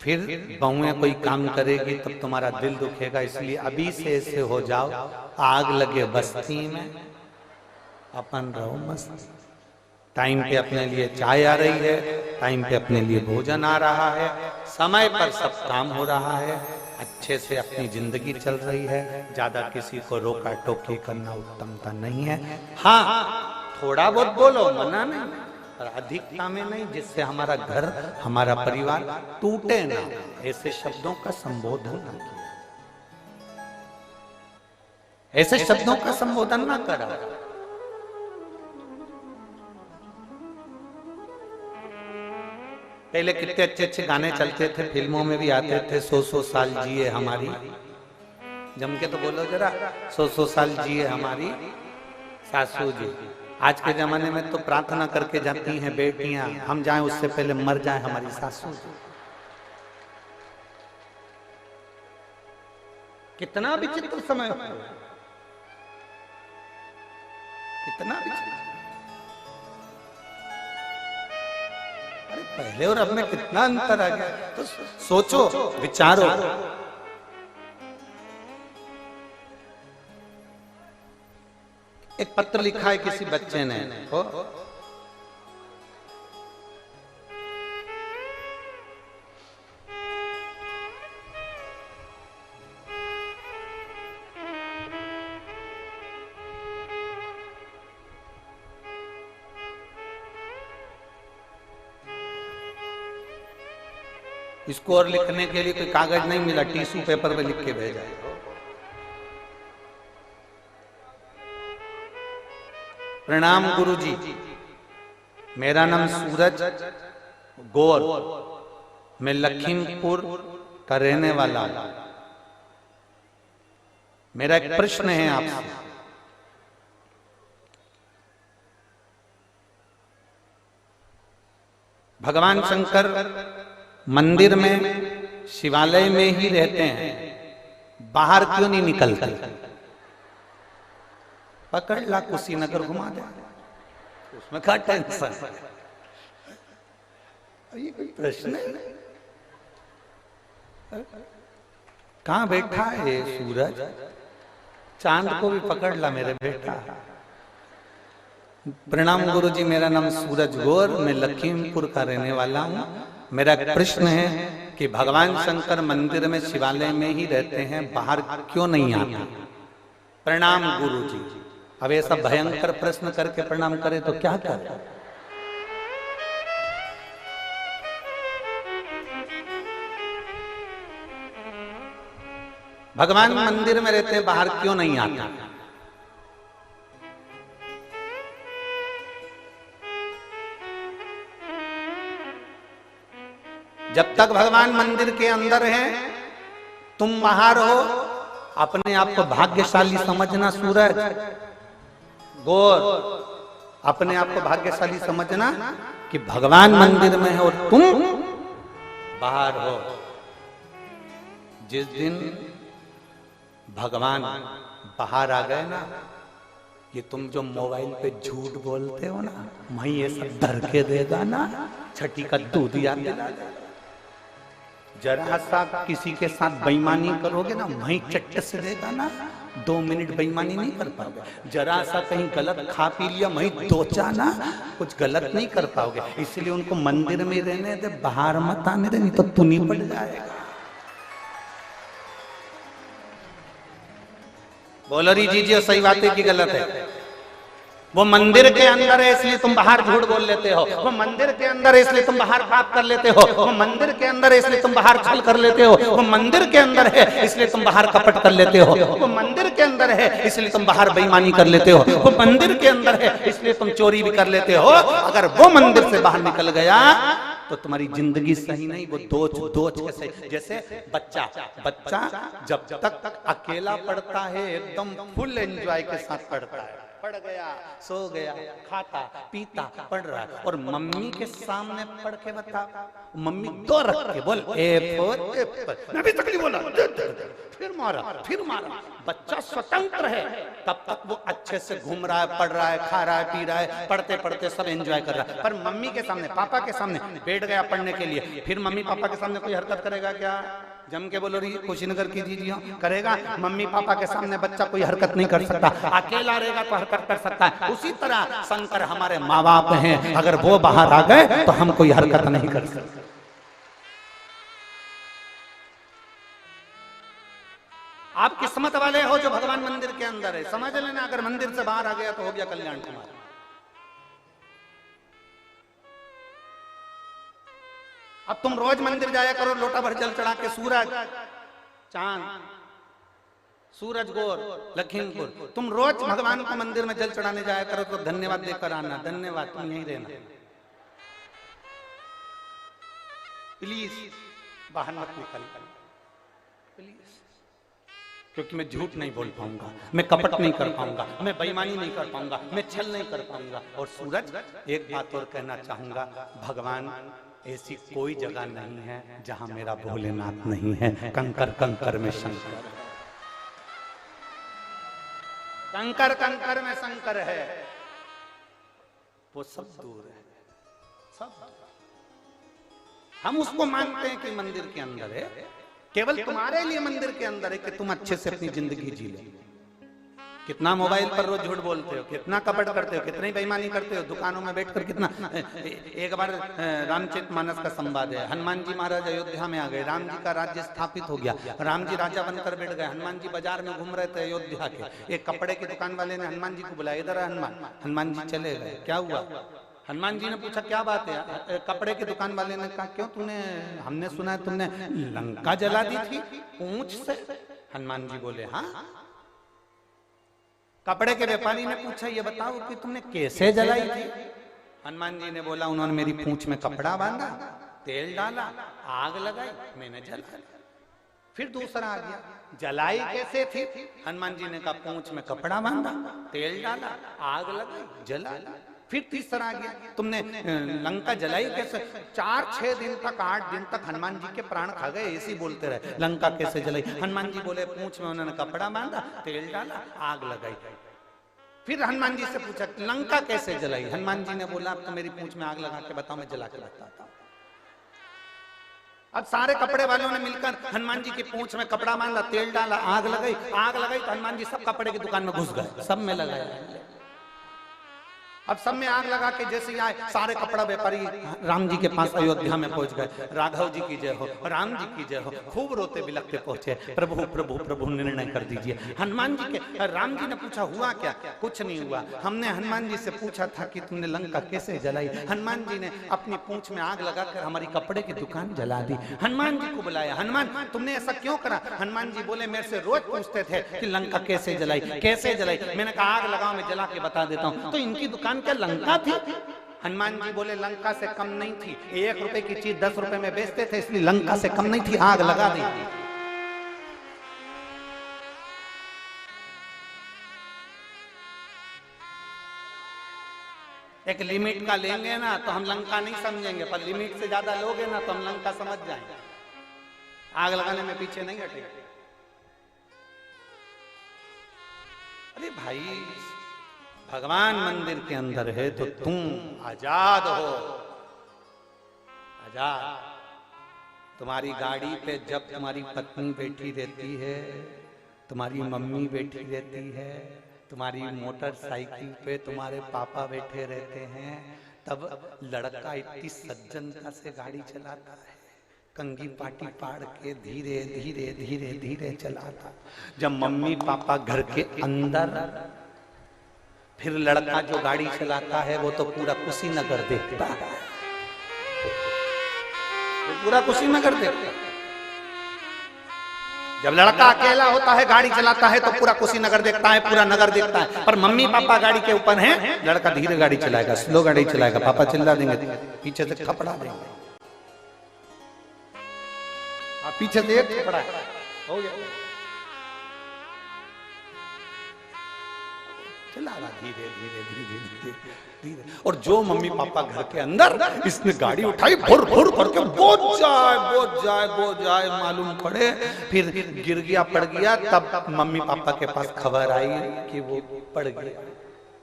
Speaker 1: फिर बहुएं कोई काम करेगी तब तुम्हारा दिल दुखेगा। इसलिए अभी से ऐसे हो जाओ, आग लगे बस्ती में अपन रहो मस्त। टाइम पे अपने लिए चाय आ रही है, टाइम पे अपने लिए भोजन आ रहा है, समय पर सब काम हो रहा है, अच्छे से अपनी जिंदगी चल रही है। ज्यादा किसी को रोका टोकी करना उत्तमता नहीं है। हाँ, थोड़ा बहुत बोलो, मना नहीं, पर अधिकता में नहीं, जिससे हमारा घर, हमारा परिवार टूटे ना। ऐसे शब्दों का संबोधन ना किया, ऐसे शब्दों का संबोधन ना करा। पहले कितने अच्छे अच्छे गाने चलते थे, फिल्मों में भी आते थे, 100 साल जिए हमारी, जम के तो बोलो जरा, 100 साल जिए हमारी सासू जी। आज के जमाने में तो प्रार्थना करके जाती हैं बेटियां, हम जाएं उससे पहले मर जाएं हमारी सासू जी। कितना विचित्र समय, कितना विचित्र। अरे पहले और अब में कितना अंतर आ गया, तो सोचो, विचारो। एक पत्र लिखा है किसी बच्चे ने, इसको और लिखने के लिए कोई कागज नहीं मिला, टिश्यू पेपर पे लिख के भेजा। प्रणाम गुरुजी, मेरा नाम सूरज गौर, मैं लखीमपुर का रहने वाला हूं। मेरा एक प्रश्न है आपसे। भगवान शंकर मंदिर में, शिवालय में ही रहते हैं, बाहर क्यों नहीं निकलते? पकड़ ला, कुशीनगर घुमा दे, उसमें क्या टेंशन है? ये कोई प्रश्न है? कहां बैठा है ये सूरज? चांद को भी पकड़ ला मेरे बेटा। प्रणाम गुरुजी, मेरा नाम सूरज गौर, मैं लखीमपुर का रहने वाला हूँ। मेरा एक प्रश्न है कि भगवान शंकर मंदिर में, शिवालय में ही रहते हैं, बाहर क्यों नहीं आते? प्रणाम गुरुजी। अब ऐसा भयंकर प्रश्न करके प्रणाम करे तो क्या करे? भगवान मंदिर में रहते हैं, बाहर क्यों नहीं आते? जब तक भगवान मंदिर के अंदर हैं, तुम बाहर हो, अपने आप को भाग्यशाली समझना। सूरज गौर, अपने आप को भाग्यशाली समझना कि भगवान मंदिर में है और तुम बाहर हो। जिस दिन भगवान बाहर आ गए ना, ये तुम जो मोबाइल पे झूठ बोलते हो ना, मैं ये सब धर के देगा ना, छठी का दूध याद दिला देगा। जरा सा किसी के साथ बेईमानी करोगे ना, वहीं चट्ट से देगा ना, 2 मिनट बेईमानी नहीं कर पाओगे। जरा सा कहीं गलत खा पी लिया, वहीं दोचा ना, कुछ गलत नहीं कर पाओगे। इसलिए उनको मंदिर में रहने दे, बाहर मत आने दे, नहीं तो तुनी पड़ जाएगा। बोलो री जी, सही बात है कि गलत है? वो मंदिर के अंदर है इसलिए तुम बाहर झूठ बोल लेते हो, वो मंदिर के अंदर है इसलिए तुम बाहर पाप कर लेते हो, वो मंदिर के अंदर है इसलिए तुम बाहर छल कर लेते हो, वो मंदिर के अंदर है इसलिए तुम बाहर कपट कर लेते हो, वो मंदिर के अंदर है इसलिए तुम बाहर बेईमानी कर लेते हो, वो मंदिर के अंदर है इसलिए तुम चोरी भी कर लेते हो। अगर वो मंदिर से बाहर निकल गया तो तुम्हारी जिंदगी सही नहीं, वो दोच के सही। जैसे बच्चा जब तक अकेला पढ़ता है एकदम फुल एंजॉय के साथ पढ़ता है, पढ़ गया, सो गया, खाता पीता पढ़ रहा है, और मम्मी के सामने पढ़ के बता, मम्मी दो रख के बोल ए फोर मैं भी तक नहीं बोला, फिर मारा। बच्चा स्वतंत्र है, तब तक वो अच्छे से घूम रहा है, पढ़ रहा है, खा रहा है, पी रहा है, पढ़ते पढ़ते सब एंजॉय कर रहा है। पर मम्मी के सामने, पापा के सामने बैठ गया पढ़ने के लिए, फिर मम्मी पापा के सामने कोई हरकत करेगा क्या? जम के बोलो रही, कुशीनगर की जी करेगा? मम्मी पापा के सामने बच्चा कोई हरकत नहीं कर सकता, अकेला रहेगा तो हरकत कर सकता है। उसी तरह शंकर हमारे माँ बाप हैं, अगर वो बाहर आ गए तो हम कोई हरकत नहीं कर सकते। आप किस्मत वाले हो जो भगवान मंदिर के अंदर है, समझ लेना। अगर मंदिर से बाहर आ गया तो हो गया कल्याण तुम्हारा। अब तुम रोज मंदिर जाया करो, लोटा भर जल चढ़ा के, सूरज चांद, सूरज गौर लखीमपुर, तुम रोज भगवान को मंदिर में जल चढ़ाने जाया करो तो धन्यवाद देकर आना। धन्यवाद, तुम यहीं रहना, प्लीज बाहर मत निकल प्लीज, क्योंकि मैं झूठ नहीं बोल पाऊंगा, मैं कपट नहीं कर पाऊंगा, मैं बेईमानी नहीं कर पाऊंगा, मैं छल नहीं कर पाऊंगा। और सूरज, एक बात और कहना चाहूंगा, भगवान ऐसी कोई जगह नहीं है जहां मेरा भोलेनाथ नहीं है। कंकर कंकर में शंकर, कंकर कंकर में शंकर है, वो सब दूर है, सब हम उसको मानते हैं कि मंदिर के अंदर है, केवल तुम्हारे लिए मंदिर के अंदर है कि तुम अच्छे से अपनी जिंदगी जी लो। कितना मोबाइल पर रोज झूठ बोलते हो, कितना कपट करते हो, कितनी बेईमानी करते हो, दुकानों में बैठकर कितना। एक बार रामचरितमानस का संवाद है, हनुमान जी महाराज अयोध्या में आ गए, राम जी का राज्य स्थापित हो गया, राम जी राजा बनकर बैठ गए, हनुमान जी बाजार में घूम रहे थे अयोध्या के। एक कपड़े की दुकान वाले ने हनुमान जी को बुलाया, इधर है हनुमान। हनुमान जी चले गए, क्या हुआ? हनुमान जी ने पूछा क्या बात है? कपड़े की दुकान वाले ने कहा क्यों तूने, हमने सुना है तुमने लंका जला दी थी पूंछ से। हनुमान जी बोले हाँ। कपड़े के व्यापारी ने पूछा ये बताओ कि तुमने कैसे जलाई थी? हनुमान जी ने बोला उन्होंने मेरी पूंछ में कपड़ा बांधा, तेल डाला, आग लगाई, मैंने जला। फिर दूसरा आ गया, जलाई कैसे थी? हनुमान जी ने कहा पूंछ में कपड़ा बांधा, तेल डाला, आग लगाई, जला। फिर तीसरा आ गया, तुमने लंका जलाई कैसे? 4-6 दिन तक 8 दिन तक हनुमान जी के प्राण खा गए, ऐसे ही बोलते रहे लंका कैसे जलाई। हनुमान जी बोले पूंछ में उन्होंने कपड़ा बांधा, तेल डाला, आग लगाई। फिर हनुमान जी से पूछा लंका कैसे जलाई? हनुमान जी ने बोला अब तो मेरी पूंछ में आग लगा के बताओ, मैं जला के बताता हूं। अब सारे कपड़े वालों ने मिलकर हनुमान जी की पूंछ में कपड़ा बांधा, तेल डाला, आग लगाई। आग लगाई तो हनुमान जी सब कपड़े की दुकान में घुस गए, सब में लगाया। अब सब में आग लगा के जैसे ही आए, सारे कपड़ा व्यापारी राम जी के पास अयोध्या में पहुंच गए। राघव जी की जय हो, राम जी की जय हो, खूब रोते बिलखते पहुंचे, प्रभु प्रभु प्रभु निर्णय कर दीजिए। हनुमान जी के, राम जी ने पूछा हुआ क्या? कुछ नहीं हुआ, हमने हनुमान जी से पूछा था कि तुमने लंका कैसे जलाई। हनुमान जी ने अपनी पूंछ में आग लगाकर हमारी कपड़े की दुकान जला दी। हनुमान जी को बुलाया, हनुमान तुमने ऐसा क्यों करा? हनुमान जी बोले मेरे से रोज पूछते थे कि लंका कैसे जलाई, कैसे जलाई। मैंने कहा आग लगाओ, मैं जला के बता देता हूँ। तो इनकी दुकान क्या लंका थी? हनुमान जी बोले लंका से कम नहीं थी, 1 रुपए की चीज 10 रुपए में बेचते थे, इसलिए लंका से कम नहीं थी, आग लगा दी। एक लिमिट का लेंगे ना तो हम लंका नहीं समझेंगे, पर लिमिट से ज्यादा लोगे ना तो हम लंका समझ जाएंगे, आग लगाने में पीछे नहीं हटेंगे। अरे भाई भगवान मंदिर के अंदर है तो तुम आजाद हो, आजाद। तुम्हारी गाड़ी पे जब तुम्हारी पत्नी बैठी रहती है तुम्हारी मम्मी बैठी रहती है, तुम्हारी मोटरसाइकिल पे तुम्हारे पापा बैठे रहते हैं, तब लड़का इतनी सज्जनता से गाड़ी चलाता है, कंगी पाटी पाड़ के धीरे धीरे धीरे धीरे चलाता। जब मम्मी पापा घर के अंदर, फिर लड़का जो गाड़ी चलाता है वो तो पूरा कुशीनगर देखता है, पूरा कुशीनगर देखता है। जब लड़का अकेला होता है गाड़ी चलाता है तो पूरा कुशीनगर देखता है, पूरा नगर देखता है। पर मम्मी पापा गाड़ी के ऊपर हैं, लड़का धीरे गाड़ी चलाएगा, स्लो गाड़ी चलाएगा, पापा चिल्ला देंगे, पीछे से थपड़ा देंगे, पीछे से एक थपड़ा हो गया, चला रहा धीरे धीरे धीरे धीरे धीरे। और जो मम्मी पापा घर के अंदर, इसने गाड़ी उठाई भुर भुर करके बोझ जाए मालूम पड़े, फिर गिर गया पड़ गया, तब मम्मी पापा के पास खबर आई कि वो पड़ गया,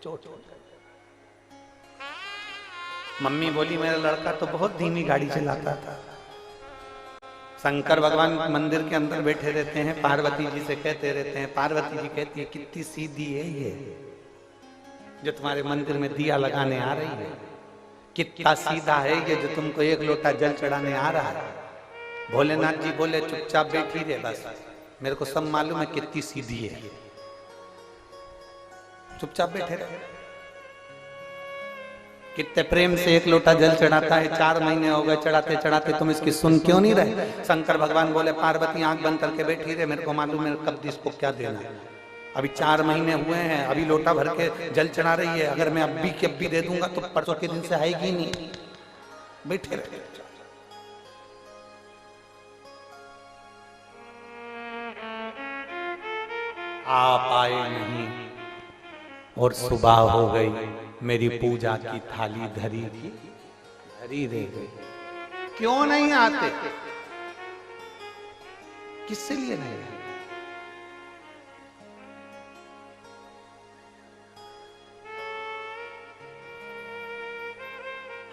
Speaker 1: चोट। मम्मी बोली मेरा लड़का तो बहुत धीमी गाड़ी चलाता था। शंकर भगवान मंदिर के अंदर बैठे रहते हैं, पार्वती जी से कहते रहते हैं, पार्वती जी कहती है कितनी सीधी है ये जो तुम्हारे मंदिर में दिया लगाने आ रही है, कितना सीधा है ये जो तुमको एक लोटा जल चढ़ाने आ रहा है। भोलेनाथ जी बोले चुपचाप बैठी रहे, बस मेरे को सब मालूम है कितनी सीधी है, चुपचाप बैठे रहे। कितने प्रेम से एक लोटा जल चढ़ाता है, 4 महीने हो गए चढ़ाते चढ़ाते, तुम इसकी सुन क्यों नहीं रहे। शंकर भगवान बोले पार्वती आंख बंद करके बैठी रहे, मेरे को मालूम है कब इसको क्या देना है। अभी 4 महीने हुए हैं, अभी लोटा भर के जल चढ़ा रही है, अगर मैं अभी के अभी दे दूंगा तो परसों के दिन से आएगी नहीं, बैठे रहे। आप आए नहीं और सुबह हो गई, मेरी पूजा की थाली धरी रह गई। क्यों नहीं आते, किससे लिए नहीं आते?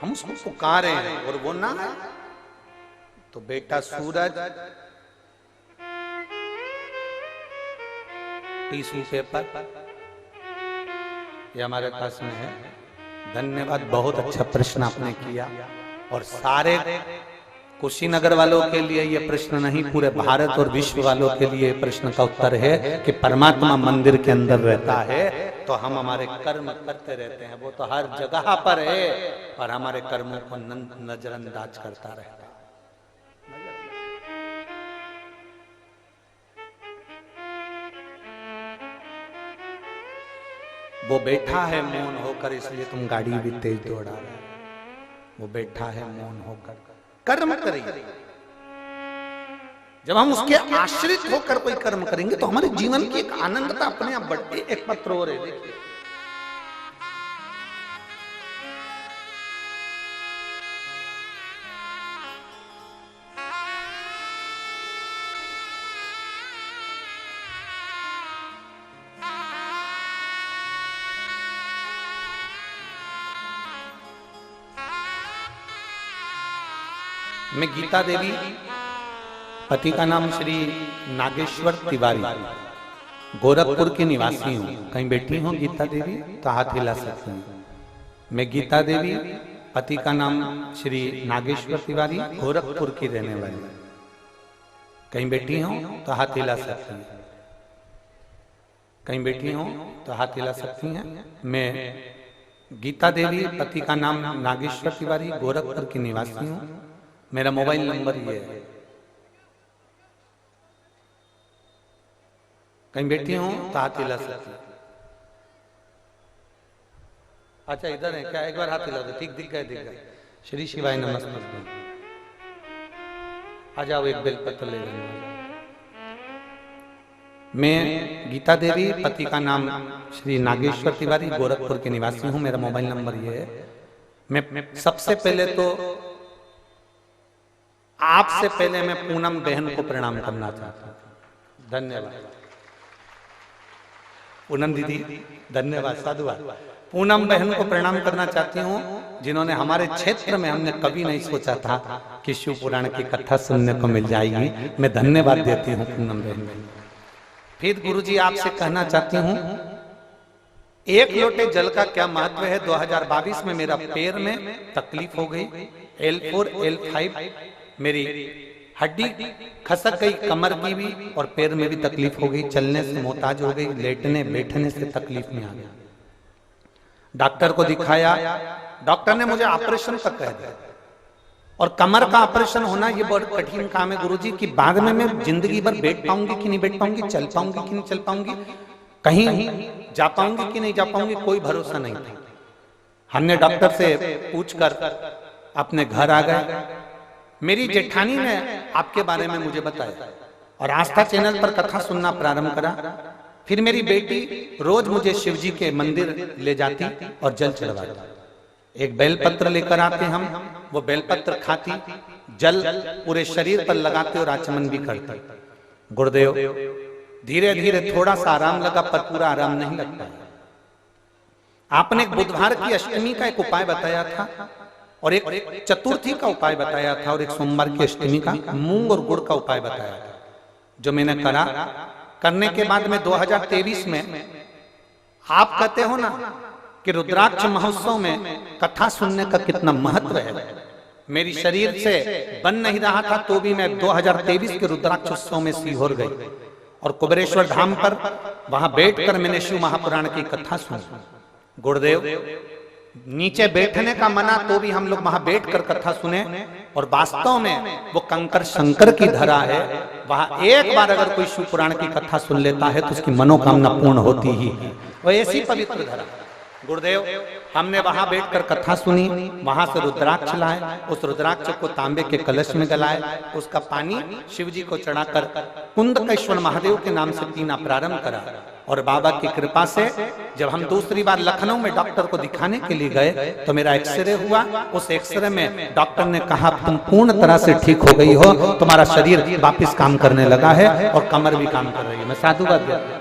Speaker 1: हम उसको पुकारे हैं और वो ना, तो बेटा सूरज टिश्यू पेपर ये हमारे पास में है। धन्यवाद, बहुत अच्छा प्रश्न आपने किया। और सारे कुशीनगर वालों के लिए ये प्रश्न नहीं, पूरे भारत और विश्व वालों के लिए प्रश्न का उत्तर है कि परमात्मा मंदिर के अंदर रहता है तो हम हमारे कर्म करते रहते हैं, वो तो हर जगह पर है और हमारे कर्मों को नजरअंदाज करता रहता है। वो बैठा है मौन होकर, इसलिए तुम गाड़ी भी तेज दौड़ा रहे हो। वो बैठा है मौन होकर, कर्म करिए। जब हम उसके आश्रित होकर कोई कर्म करेंगे तो हमारे जीवन की एक आनंदता अपने आप बढ़ती। एक पत्र और है, देखिए मैं गीता देवी, पति का नाम श्री नागेश्वर तिवारी, गोरखपुर की निवासी हूँ। कहीं बैठी हूँ गीता देवी तो हाथ हिला सकती हूँ। मैं गीता देवी, पति का नाम श्री नागेश्वर तिवारी, गोरखपुर की रहने वाली। कहीं बैठी हूँ तो हाथ हिला सकती हैं। कहीं बैठी हूँ तो हाथ हिला सकती हैं। मैं गीता देवी, पति का नाम नागेश्वर तिवारी, गोरखपुर की निवासी हूँ। मेरा मोबाइल नंबर ये है। कहीं बैठी हूँ तो हाथ हिला सकती। अच्छा इधर है क्या? एक बार हाथ हिला दो। ठीक, दिख गए, दिख गए। श्री शिवाय नमस्ते। आ जाओ, एक बेलपत्र ले लेना। मैं गीता देवी, पति का नाम श्री नागेश्वर तिवारी, गोरखपुर के निवासी हूँ। मेरा मोबाइल नंबर ये है। मैं सबसे पहले तो आपसे पहले मैं पूनम बहन को प्रणाम करना चाहता हूँ। धन्यवाद पूनम दीदी, धन्यवाद, साधुवाद। पूनम बहन को प्रणाम करना चाहती हूँ जिन्होंने हमारे क्षेत्र में, हमने कभी नहीं सोचा था कि शिव पुराण की कथा सुनने को मिल जाएगी। मैं धन्यवाद देती हूँ पूनम बहन। फिर गुरुजी आपसे कहना चाहती हूं, एक लोटे जल का क्या महत्व है। 2022 में मेरा पैर में तकलीफ हो गई, L4 L5 मेरी हड्डी खसक गई, कमर की भी और पैर में भी तकलीफ हो गई, चलने से मोहताज हो गई, लेटने बैठने से तकलीफ में आ गया। डॉक्टर को दिखाया, डॉक्टर ने मुझे ऑपरेशन तक कह दिया। और कमर का ऑपरेशन होना ये बहुत कठिन काम है गुरुजी, कि बाद में मैं जिंदगी भर बैठ पाऊंगी कि नहीं बैठ पाऊंगी, चल पाऊंगी कि नहीं चल पाऊंगी, कहीं जा पाऊंगी कि नहीं जा पाऊंगी, कोई भरोसा नहीं था। हमने डॉक्टर से पूछकर अपने घर आ गए। मेरी जेठानी ने आपके बारे में मुझे बताया और आस्था चैनल पर कथा सुनना प्रारंभ करा। फिर मेरी बेटी रोज मुझे शिव जी के मंदिर ले जाती और जल चढ़वाती। एक बेलपत्र लेकर आते हम, वो बेलपत्र खाती, जल पूरे शरीर पर लगाते और आचमन भी करते। गुरुदेव धीरे धीरे थोड़ा सा आराम लगा, पर पूरा आराम नहीं लगता। आपने एक बुधवार की अष्टमी का एक उपाय बताया था और एक चतुर्थी का उपाय बताया था और एक सोमवार की अष्टमी का मूंग और गुड़ का उपाय बताया था, जो मैंने करा। करने के बाद में 2023 में आप कहते हो ना कि रुद्राक्ष महोत्सव में कथा सुनने का कितना महत्व है। मेरी शरीर से बन नहीं रहा था तो भी मैं 2023 के रुद्राक्ष उत्सव में सीहोर गई और कुबेरेश्वर धाम पर वहां बैठकर मैंने शिव महापुराण की कथा सुनी। गुरुदेव नीचे बैठने का मना तो भी हम लोग वहां बैठकर कथा सुने और वास्तव में वो कंकर शंकर की धरा है। वहां एक बार अगर कोई शिव पुराण की कथा सुन लेता है तो उसकी मनोकामना पूर्ण होती ही है। वो ऐसी पवित्र धरा। गुरुदेव हमने वहां बैठकर कथा सुनी, वहां से रुद्राक्ष लाए, उस रुद्राक्ष को तांबे के कलश में गलाए, उसका पानी शिव जी को चढ़ाकर कुंदकेश्वर महादेव के नाम से पीना प्रारंभ करा। और बाबा की कृपा से जब हम दूसरी बार लखनऊ में डॉक्टर को दिखाने के लिए गए तो मेरा एक्सरे हुआ। उस एक्सरे में डॉक्टर ने कहा तुम पूर्ण तरह से ठीक हो गई हो, तुम्हारा शरीर वापस काम करने लगा है और कमर भी काम कर रही है। मैं साधुवाद देता हूं।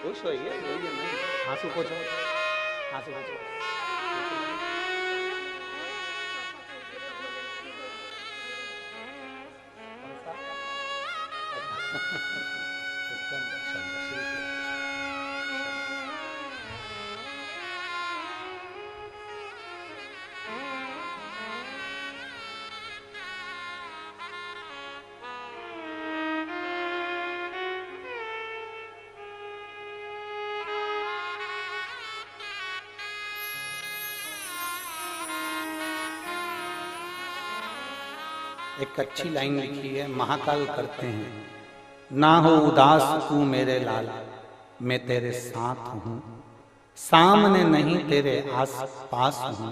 Speaker 1: खुश होइए, आंसू पोछो, आंसू पोछो। एक अच्छी लाइन लिखी है, महाकाल करते हैं, ना हो उदास तू मेरे लाल, मैं तेरे साथ हूं, सामने नहीं तेरे आस पास हूं,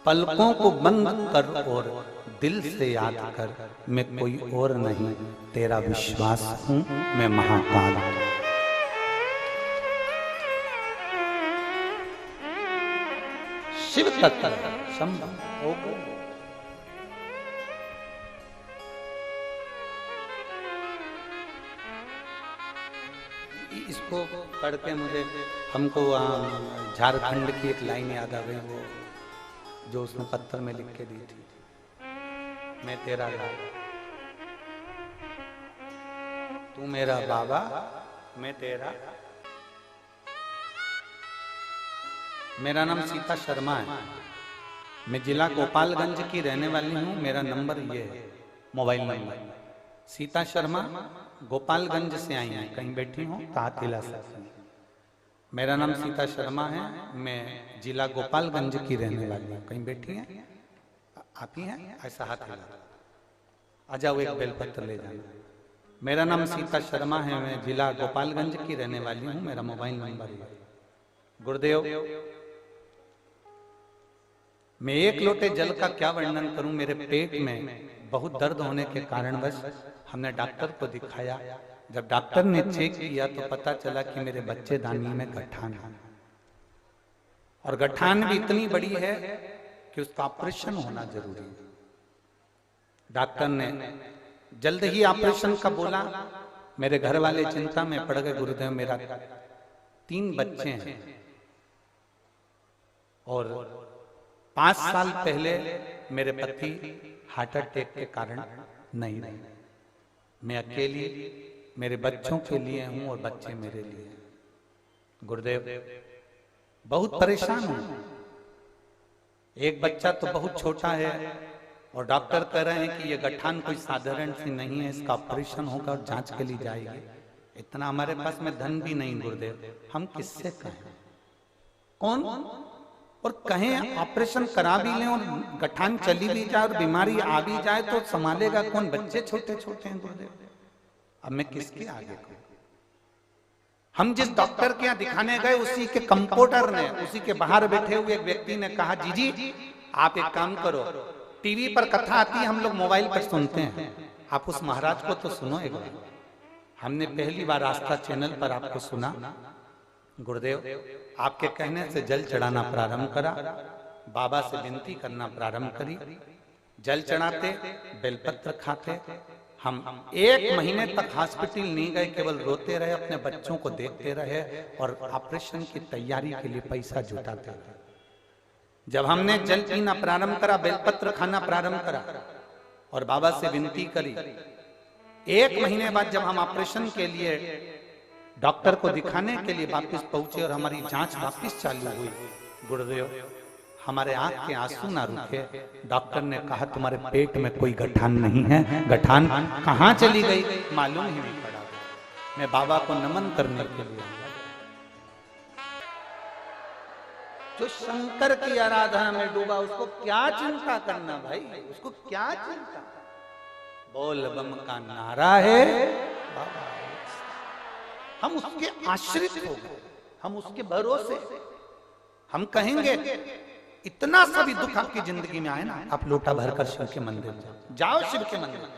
Speaker 1: पलकों को बंद कर और दिल से याद कर, मैं कोई और नहीं तेरा विश्वास हूं, मैं महाकाल हूं। शिव तत्व संभव हो गए। इसको पढ़ के मुझे हमको झारखंड की एक लाइन याद आ गई, वो जो उसने पत्थर में लिख के दी थी, मैं तेरा लाल, तू मेरा बाबा, मैं तेरा। मेरा नाम सीता शर्मा है, मैं जिला गोपालगंज की रहने वाली हूँ। मेरा नंबर ये है, मोबाइल नंबर। सीता शर्मा गोपालगंज से आई हैं, कहीं बैठी हूँ तातिला से। मेरा नाम सीता शर्मा है, मैं जिला गोपालगंज की रहने वाली हूँ, कहीं बैठी हैं आप ही हैं, ऐसा हाथ हिला, आ जाओ एक बेलपत्र ले जाना। मेरा नाम सीता शर्मा है, मैं जिला गोपालगंज की रहने वाली हूँ, मेरा मोबाइल नंबर है। गुरुदेव मैं एक लोटे जल का क्या वर्णन करूं, मेरे पेट में बहुत दर्द होने के कारणवश हमने डॉक्टर को दिखाया। जब डॉक्टर ने चेक किया तो पता चला कि मेरे बच्चेदानी में गठान है और गठान भी इतनी बड़ी है कि उसका ऑपरेशन होना जरूरी है। डॉक्टर ने जल्द ही ऑपरेशन का बोला, मेरे घर वाले चिंता में पड़ गए, गुरुदेव मेरा 3 बच्चे हैं और 5 साल पहले मेरे पति हार्ट अटैक के कारण नहीं रहे। मैं अकेली मेरे बच्चों के लिए हूं और बच्चे मेरे लिए हैं। गुरुदेव बहुत परेशान हूं। एक बच्चा तो बहुत छोटा है और डॉक्टर कह रहे हैं कि ये गठान कोई साधारण सी नहीं है, इसका ऑपरेशन होगा और जांच के लिए जाएगी। इतना हमारे पास में धन भी नहीं गुरुदेव, हम किससे कहें, कौन और कहें ऑपरेशन करा भी लें और गठान चली भी जाए और बीमारी आ भी जाए तो संभालेगा कौन? बच्चे छोटे छोटे हैं गुरुदेव, अब मैं किसके आगे कहूं? हम जिस डॉक्टर के यहाँ दिखाने गए उसी के कंपाउंडर ने, उसी के बाहर बैठे हुए एक व्यक्ति ने कहा, जी आप एक काम करो, टीवी पर कथा आती है, हम लोग मोबाइल पर सुनते हैं, आप उस महाराज को तो सुनो एक बार। हमने पहली बार आस्था चैनल पर आपको सुना गुरुदेव, आपके कहने से जल चढ़ाना प्रारंभ करा, बाबा से विनती करना प्रारंभ करी, जल चढ़ाते, बेलपत्र खाते। हम 1 महीने तक हॉस्पिटल नहीं गए, केवल रोते रहे, अपने बच्चों को देखते रहे और ऑपरेशन की तैयारी के लिए पैसा जुटाते रहे। जब हमने जल पीना प्रारंभ करा, बेलपत्र खाना प्रारंभ करा और बाबा से विनती करी, 1 महीने बाद जब हम ऑपरेशन के लिए डॉक्टर को दिखाने के लिए वापस पहुंचे और हमारी जांच वापस चालू हुई, गुरुदेव हमारे आंख के आंसू ना रुके। डॉक्टर ने कहा तुम्हारे पेट में कोई गठान नहीं है, गठान कहां चली गई मालूम ही नहीं पड़ा। मैं बाबा को नमन करने के लिए, जो शंकर की आराधना में डूबा उसको क्या चिंता करना भाई, उसको क्या चिंता? बोल बम का नारा है, हम उसके आश्रित हो गए, हम उसके भरोसे। हम कहेंगे इतना सभी दुख आपकी जिंदगी में आए ना, आप लोटा भरकर शिव के मंदिर जाओ, शिव के मंदिर।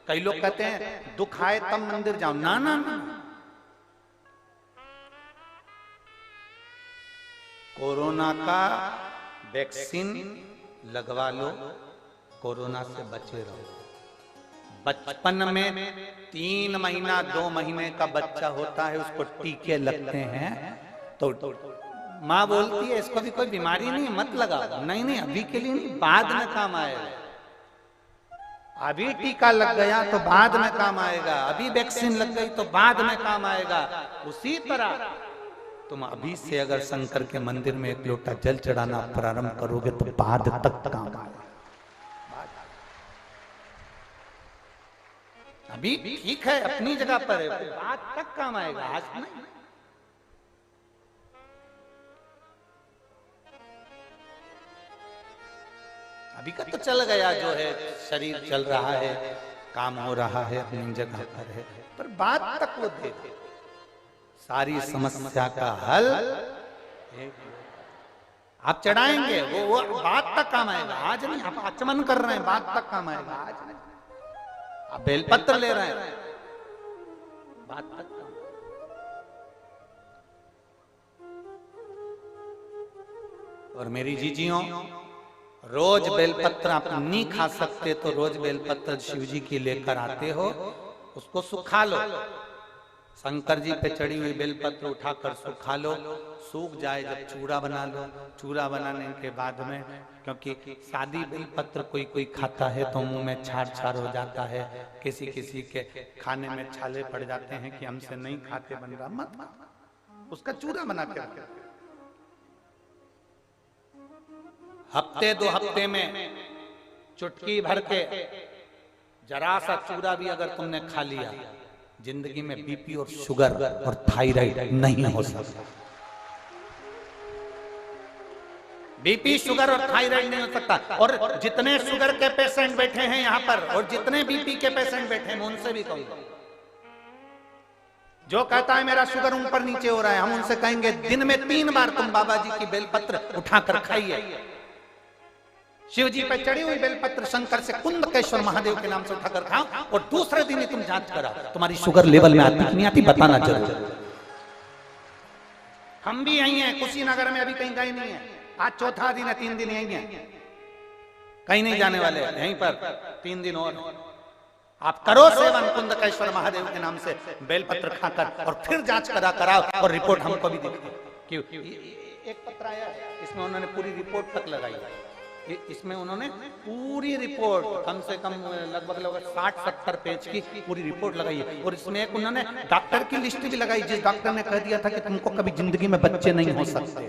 Speaker 1: कई लोग कहते हैं दुख आए तब मंदिर जाओ, ना ना ना, कोरोना का वैक्सीन लगवा लो, कोरोना से बचे रहो। बचपन में 3 महीना 2 महीने का बच्चा होता है, उसको टीके लगते हैं तो माँ बोलती है इसको भी कोई बीमारी नहीं, मत लगाओ। नहीं नहीं, अभी के लिए नहीं, बाद में काम आएगा। अभी टीका लग गया तो बाद में काम आएगा, अभी वैक्सीन लग गई तो बाद में काम आएगा। उसी तरह तुम अभी से अगर शंकर के मंदिर में 1 लोटा जल चढ़ाना प्रारंभ करोगे तो बाद तक काम आएगा। अभी ठीक है, अपनी जगह पर है, बाद तक काम आएगा, आज नहीं। अभी का तो चल गया, जो है शरीर चल रहा है, काम हो रहा है, अपनी जगह पर है, पर बाद तक वो दे सारी समस्या का हल आप चढ़ाएंगे, वो बाद तक काम आएगा, आज नहीं। आप आचमन कर रहे हैं, बाद तक काम आएगा, आज नहीं। आप बेलपत्र ले रहे हैं, बाद तक काम। और मेरी जीजियों, रोज बेलपत्र आप नहीं खा सकते तो रोज बेलपत्र शिव जी की लेकर आते हो, उसको सुखा लो। शंकर जी पे चढ़ी हुई बेलपत्र उठाकर सुखा लो, सूख जाए जब चूड़ा बना लो। चूड़ा बनाने के बाद में, क्योंकि सादी बेलपत्र कोई कोई खाता है तो मुंह में छार छार हो जाता है, किसी किसी के खाने में छाले पड़ जाते हैं कि हमसे नहीं खाते बन रहा, मत उसका चूड़ा बना के रखो। हफ्ते 2 हफ्ते में चुटकी भर के जरा सा चूड़ा भी अगर तुमने खा लिया, जिंदगी में बीपी और शुगर और थायराइड नहीं हो सकता। बीपी शुगर और थायराइड नहीं हो सकता। और जितने शुगर के पेशेंट बैठे हैं यहाँ पर और जितने बीपी के पेशेंट बैठे हैं, मैं उनसे भी कहूंगा, जो कहता है मेरा शुगर ऊपर नीचे हो रहा है, हम उनसे कहेंगे दिन में 3 बार तुम बाबा जी की बेलपत्र उठाकर खाइए। शिव जी पे चढ़ी हुई बेलपत्र शंकर से कुंदकेश्वर महादेव के नाम से उठाकर खाओ और दूसरे दिन ही तुम जांच करा तुम्हारी शुगर लेवल में आती नहीं आती, बताना जरूर। हम भी यही हैं, कुशीनगर में अभी कहीं गए नहीं है, आज 4था दिन है, 3 दिन यही है, कहीं नहीं जाने वाले, यहीं पर 3 दिन और। आप करो सेवन कुंदकेश्वर महादेव के नाम से बेलपत्र खाकर और फिर जांच कराओ और रिपोर्ट हमको भी दिखाओ। क्यों एक पत्र आया है, इसमें उन्होंने पूरी रिपोर्ट तक लगाई है। इसमें उन्होंने पूरी रिपोर्ट कम से कम लगभग 60-70 पेज की पूरी रिपोर्ट लगाई है। और इसमें एक उन्होंने डॉक्टर की लिस्ट भी लगाई, जिस डॉक्टर ने कह दिया था कि तुमको कभी जिंदगी में बच्चे नहीं हो सकते,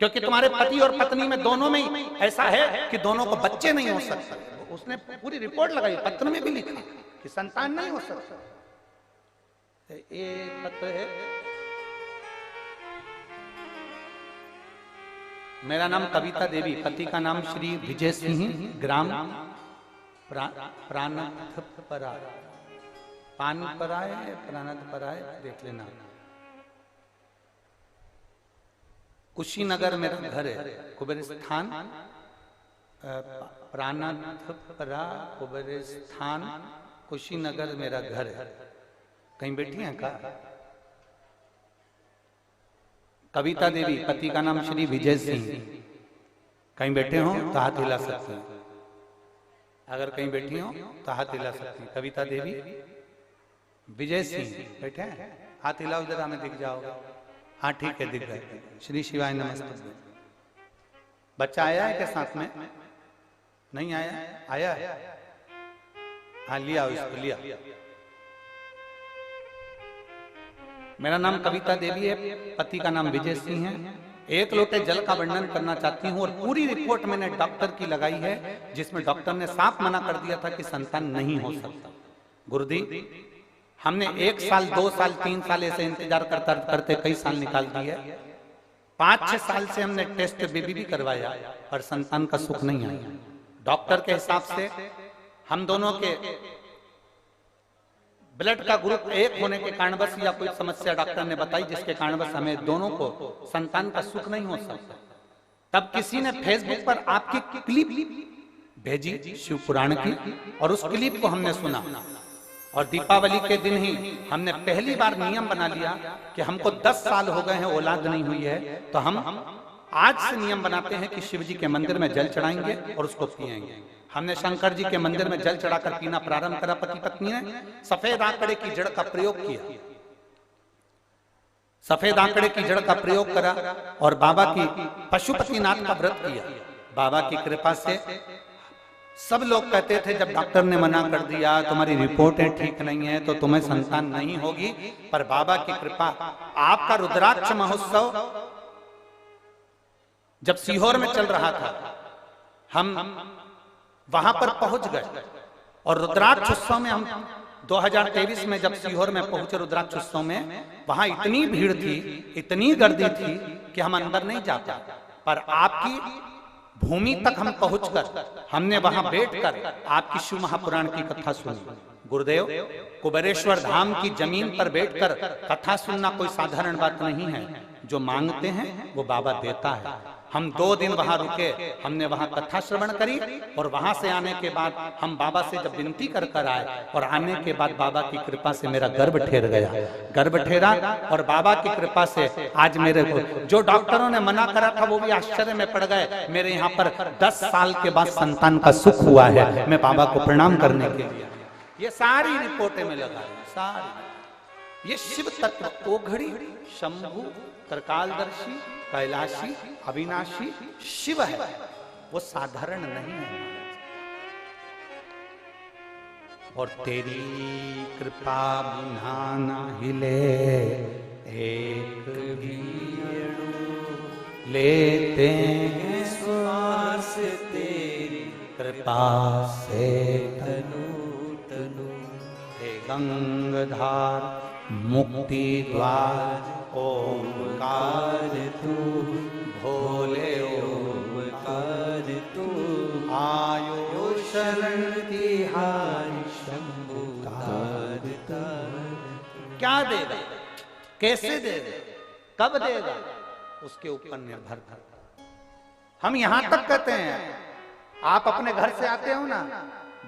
Speaker 1: क्योंकि तुम्हारे पति और पत्नी में दोनों में ही ऐसा है कि दोनों को बच्चे नहीं हो सकते। उसने पूरी रिपोर्ट लगाई, पत्र में भी लिखा कि संतान नहीं हो सकता। एक पत्र है, मेरा नाम कविता देवी, पति का नाम श्री विजय सिंह, ग्राम प्राणथपरा, प्राणथपराय देख लेना, कुशीनगर मेरा घर है, कुबेर स्थान प्राणथपरा कुबेर स्थान कुशीनगर मेरा घर है। कहीं बैठी हैं का? कविता देवी, पति का नाम श्री विजय सिंह। कहीं बैठे हो तो हाथ हिला सकते हैं, अगर कहीं बैठी हो तो हाथ हिला सकते हैं। कविता देवी विजय सिंह बैठे हैं, हाथ हिलाओ, इधर हमें दिख जाओगे। हाँ ठीक है, दिख गए। श्री शिवाय नमस्ते। बच्चा आया है क्या साथ में? नहीं आया? आया? हाँ लिया, इसको लिया। मेरा नाम कविता देवी है, पति का नाम विजय सिंह है। एक लोटे जल का वर्णन करना चाहती हूँ और पूरी रिपोर्ट मैंने डॉक्टर की लगाई है, जिसमें डॉक्टर ने साफ मना कर दिया था कि संतान नहीं हो सकता। गुरुदेव, हमने 1 साल 2 साल 3 साल ऐसे इंतजार करते कई साल निकाल दिए। 5-6 साल से हमने टेस्ट बेबी भी करवाया पर संतान का सुख नहीं आया। डॉक्टर के हिसाब से हम दोनों के ब्लड का ग्रुप एक होने के कारणवश या कोई समस्या डॉक्टर ने बताई, जिसके कारणवश हमें दोनों को संतान का सुख नहीं हो सकता। तब किसी ने फेसबुक पर आपकी क्लिप भेजी शिव पुराण की, और उस क्लिप को हमने सुना और दीपावली के दिन ही हमने पहली बार नियम बना लिया कि हमको 10 साल हो गए हैं औलाद नहीं हुई है, तो हम आज से नियम बनाते हैं कि शिव जी के मंदिर में जल चढ़ाएंगे और उसको पिएंगे। हमने शंकर जी के मंदिर में जल चढ़ाकर पीना प्रारंभ करा। पति पत्नी ने सफेद आंकड़े की जड़ का प्रयोग किया, सफेद आंकड़े की जड़ का प्रयोग करा और बाबा की पशुपतिनाथ का व्रत किया। बाबा की कृपा से सब लोग कहते थे, जब डॉक्टर ने मना कर दिया तुम्हारी रिपोर्टें ठीक नहीं है तो तुम्हें संतान नहीं होगी, पर बाबा की कृपा, आपका रुद्राक्ष महोत्सव जब सीहोर में चल रहा था, हम वहां पर पहुंच गए और रुद्राक्ष उत्सव में हम 2023 में जब सीहोर में पहुंचे रुद्राक्ष उत्सव में, वहां इतनी भीड़ थी, इतनी गर्दी थी कि हम अंदर नहीं जा पाए। पर आपकी भूमि तक हम पहुंचकर हमने वहां बैठकर आपकी शिव महापुराण की कथा सुनी। गुरुदेव, कुबेरेश्वर धाम की जमीन पर बैठकर कथा सुनना कोई साधारण बात नहीं है। जो मांगते हैं वो बाबा देता है। हम 2 दिन वहां रुके, हमने वहां कथा श्रवण करी और वहां से आने के बाद हम बाबा से जब विनती कर कर आए और आने के बाद बाबा की कृपा से मेरा गर्भ ठहर गया, गर्भ ठहरा और बाबा की कृपा से आज मेरे को जो डॉक्टरों ने मना करा था वो भी आश्चर्य में पड़ गए। मेरे यहाँ पर 10 साल के बाद संतान का सुख हुआ है। मैं बाबा को प्रणाम करने के लिए ये सारी रिपोर्टें में लगा, सारी ये शिव तत्व ओघड़ी शंभु त्रिकालदर्शी कैलाशी अविनाशी शिव है, वो साधारण नहीं है। और तेरी कृपा बिना ना हिले एक भी अणु, लेते हैं श्वास तेरी कृपा से तनु तनु। हे गंगाधार मुक्ति द्वार ओंकार तू, भोले ओंकार तू, आयो शरण तिहारी शंभु तार तार। क्या देगा, कैसे देगा, कब देगा, उसके ऊपर निर्भर करता। हम यहां तक कहते हैं, आप अपने घर से आते हो ना,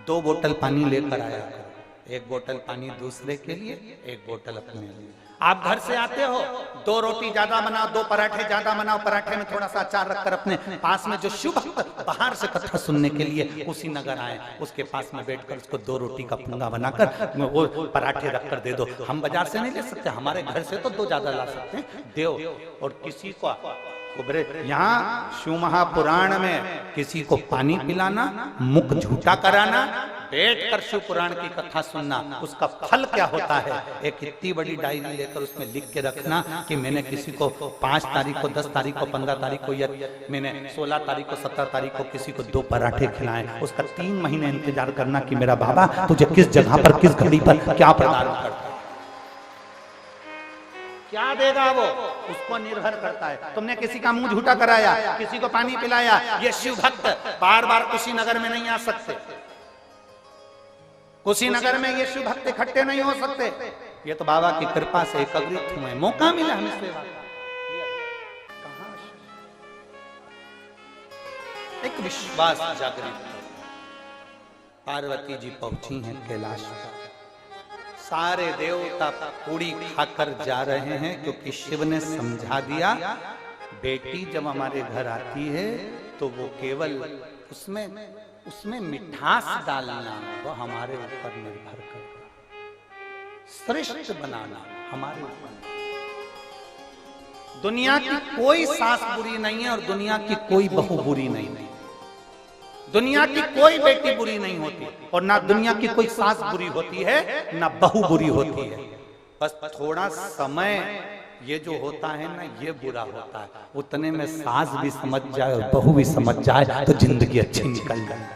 Speaker 1: 2 बोतल पानी लेकर आया करो। 1 बोतल पानी दूसरे के लिए, 1 बोतल अपने लिए। आप घर से आते हो, 2 रोटी ज्यादा बनाओ, 2 पराठे ज्यादा बनाओ, पराठे में थोड़ा सा अचार रखकर अपने पास में जो शुभ बाहर से कथा सुनने के लिए कुशीनगर आए, उसके पास में बैठकर उसको 2 रोटी का पुंगा बनाकर वो पराठे रखकर दे दो। हम बाजार से नहीं ले सकते, हमारे घर से तो 2 ज्यादा ला सकते हैं, दो। और किसी को यहाँ शिव महापुराण में किसी को पानी पिलाना, मुख झूठा कराना, बैठकर शिव पुराण की कथा सुनना, उसका फल क्या होता है, एक इतनी बड़ी डायरी लेकर उसमें लिख के रखना कि मैंने किसी को 5 तारीख को, 10 तारीख को, 15 तारीख को, या मैंने 16 तारीख को, 17 तारीख को किसी को 2 पराठे खिलाए। उसका 3 महीने इंतजार करना कि मेरा बाबा तुझे किस जगह पर, किस घड़ी पर क्या प्रदान करता है, क्या देगा वो, उसको निर्भर करता है। तुमने किसी का मुंह झूठा कराया, किसी को पानी पिलाया, ये शिव भक्त बार बार कुशीनगर में नहीं आ सकते, कुशीनगर में ये शिव भक्त इकट्ठे नहीं हो सकते। ये तो बाबा की कृपा से एकत्रित हुए, मौका मिला हमें सेवा। एक विश्वास जागृत, पार्वती जी पहुंची हैं कैलाश, सारे देवता पूरी खाकर जा रहे हैं, क्योंकि शिव ने समझा दिया बेटी जब हमारे घर आती है तो वो केवल उसमें मिठास डालना वो हमारे ऊपर निर्भर करता, श्रेष्ठ बनाना हमारे ऊपर। दुनिया की कोई सास बुरी नहीं है और दुनिया की कोई बहू बुरी नहीं है, दुनिया की कोई बेटी बुरी नहीं होती और ना दुनिया की कोई सास बुरी होती है, ना बहू बुरी होती है। बस थोड़ा समय ये जो होता है ना, ये बुरा होता है, उतने में सास भी समझ जाए और बहू भी समझ जाए तो जिंदगी अच्छी निकल जाए।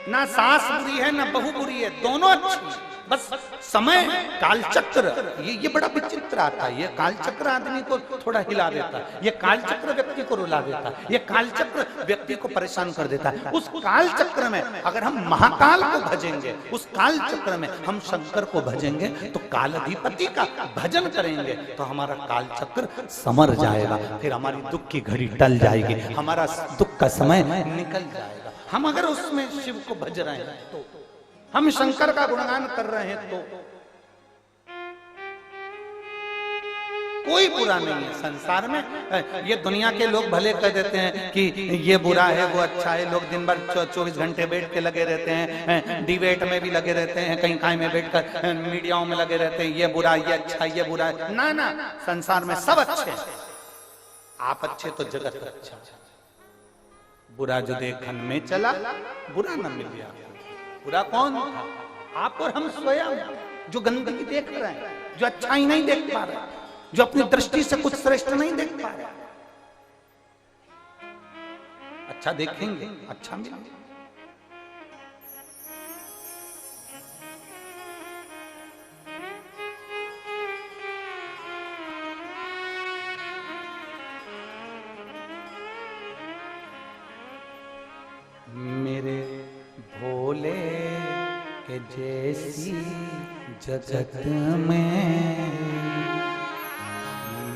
Speaker 1: ना सास बुरी है ना बहू बुरी है, दोनों अच्छी, बस समय कालचक्र ये बड़ा विचित्र आता है। ये कालचक्र आदमी को थोड़ा हिला देता है, ये कालचक्र व्यक्ति को रुला देता है, ये कालचक्र व्यक्ति को परेशान कर देता है। उस कालचक्र में अगर हम महाकाल को भजेंगे, उस कालचक्र में हम शंकर को भजेंगे, तो कालाधिपति का भजन करेंगे तो हमारा कालचक्र समर जाएगा, फिर हमारी दुख की घड़ी टल जाएगी, हमारा दुख का समय निकल जाएगा। हम अगर उसमें शिव को भज रहे हैं तो, हम शंकर का गुणगान कर रहे हैं तो कोई बुरा नहीं है संसार में। ये दुनिया के लोग भले कह देते हैं कि ये बुरा है वो अच्छा है, लोग दिन भर 24 घंटे बैठ के लगे रहते हैं, डिबेट में भी लगे रहते हैं, कहीं कहीं में बैठकर मीडियाओं में लगे रहते हैं, ये बुरा ये अच्छा ये बुरा है। ना ना, संसार में सब अच्छे हैं, आप अच्छे तो जगत अच्छा। बुरा जो देखन में चला बुरा न मिल गया। बुरा कौन था? आप और हम स्वयं, जो गंदगी देख रहे हैं, जो अच्छाई नहीं देख पा रहे, जो अपनी दृष्टि से कुछ श्रेष्ठ नहीं देख पा रहे। अच्छा देखेंगे अच्छा मिलेगा। मेरे भोले के जैसी जगत में,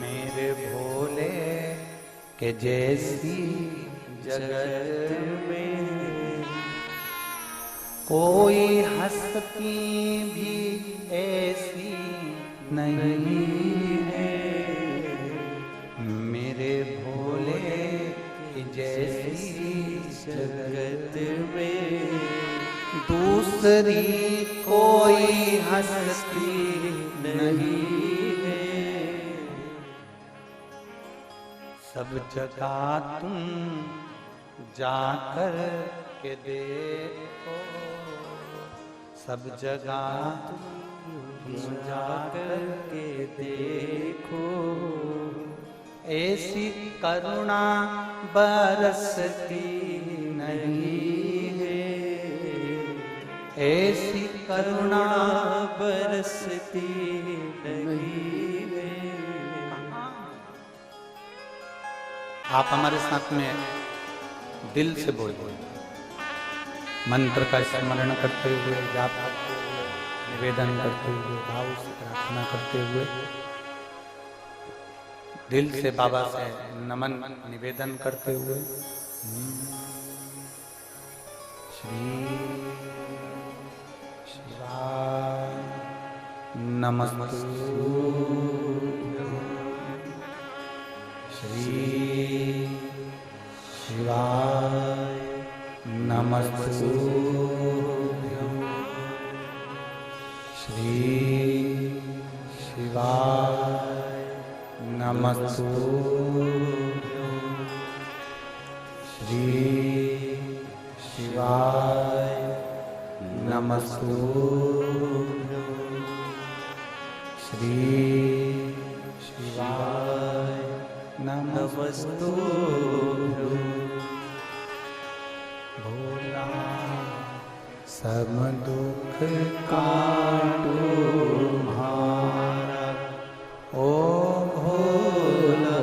Speaker 1: मेरे भोले के जैसी जगत में कोई हस्ती भी ऐसी नहीं है। मेरे भोले की जैसी जगत में दूसरी कोई हस्ती नहीं है। सब जगह तुम जाकर के देखो, सब जगह तुम जाकर के देखो, ऐसी करुणा बरसती नहीं है, ऐसी करुणा बरसती नहीं है। आप हमारे साथ में दिल से बोलिए, मंत्र का स्मरण करते हुए, जाप करते हुए, निवेदन करते हुए, भाव से प्रार्थना करते हुए, दिल से बाबा से नमन निवेदन करते हुए, श्री शिवाय नमस्तु श्री शिवाय नमस्तु श्री शिवाय नमस्तु श्री शिवाय नमस्तु श्री शिवाय नमस्तु भोला सब दुख काटो म्हारा ओ भोला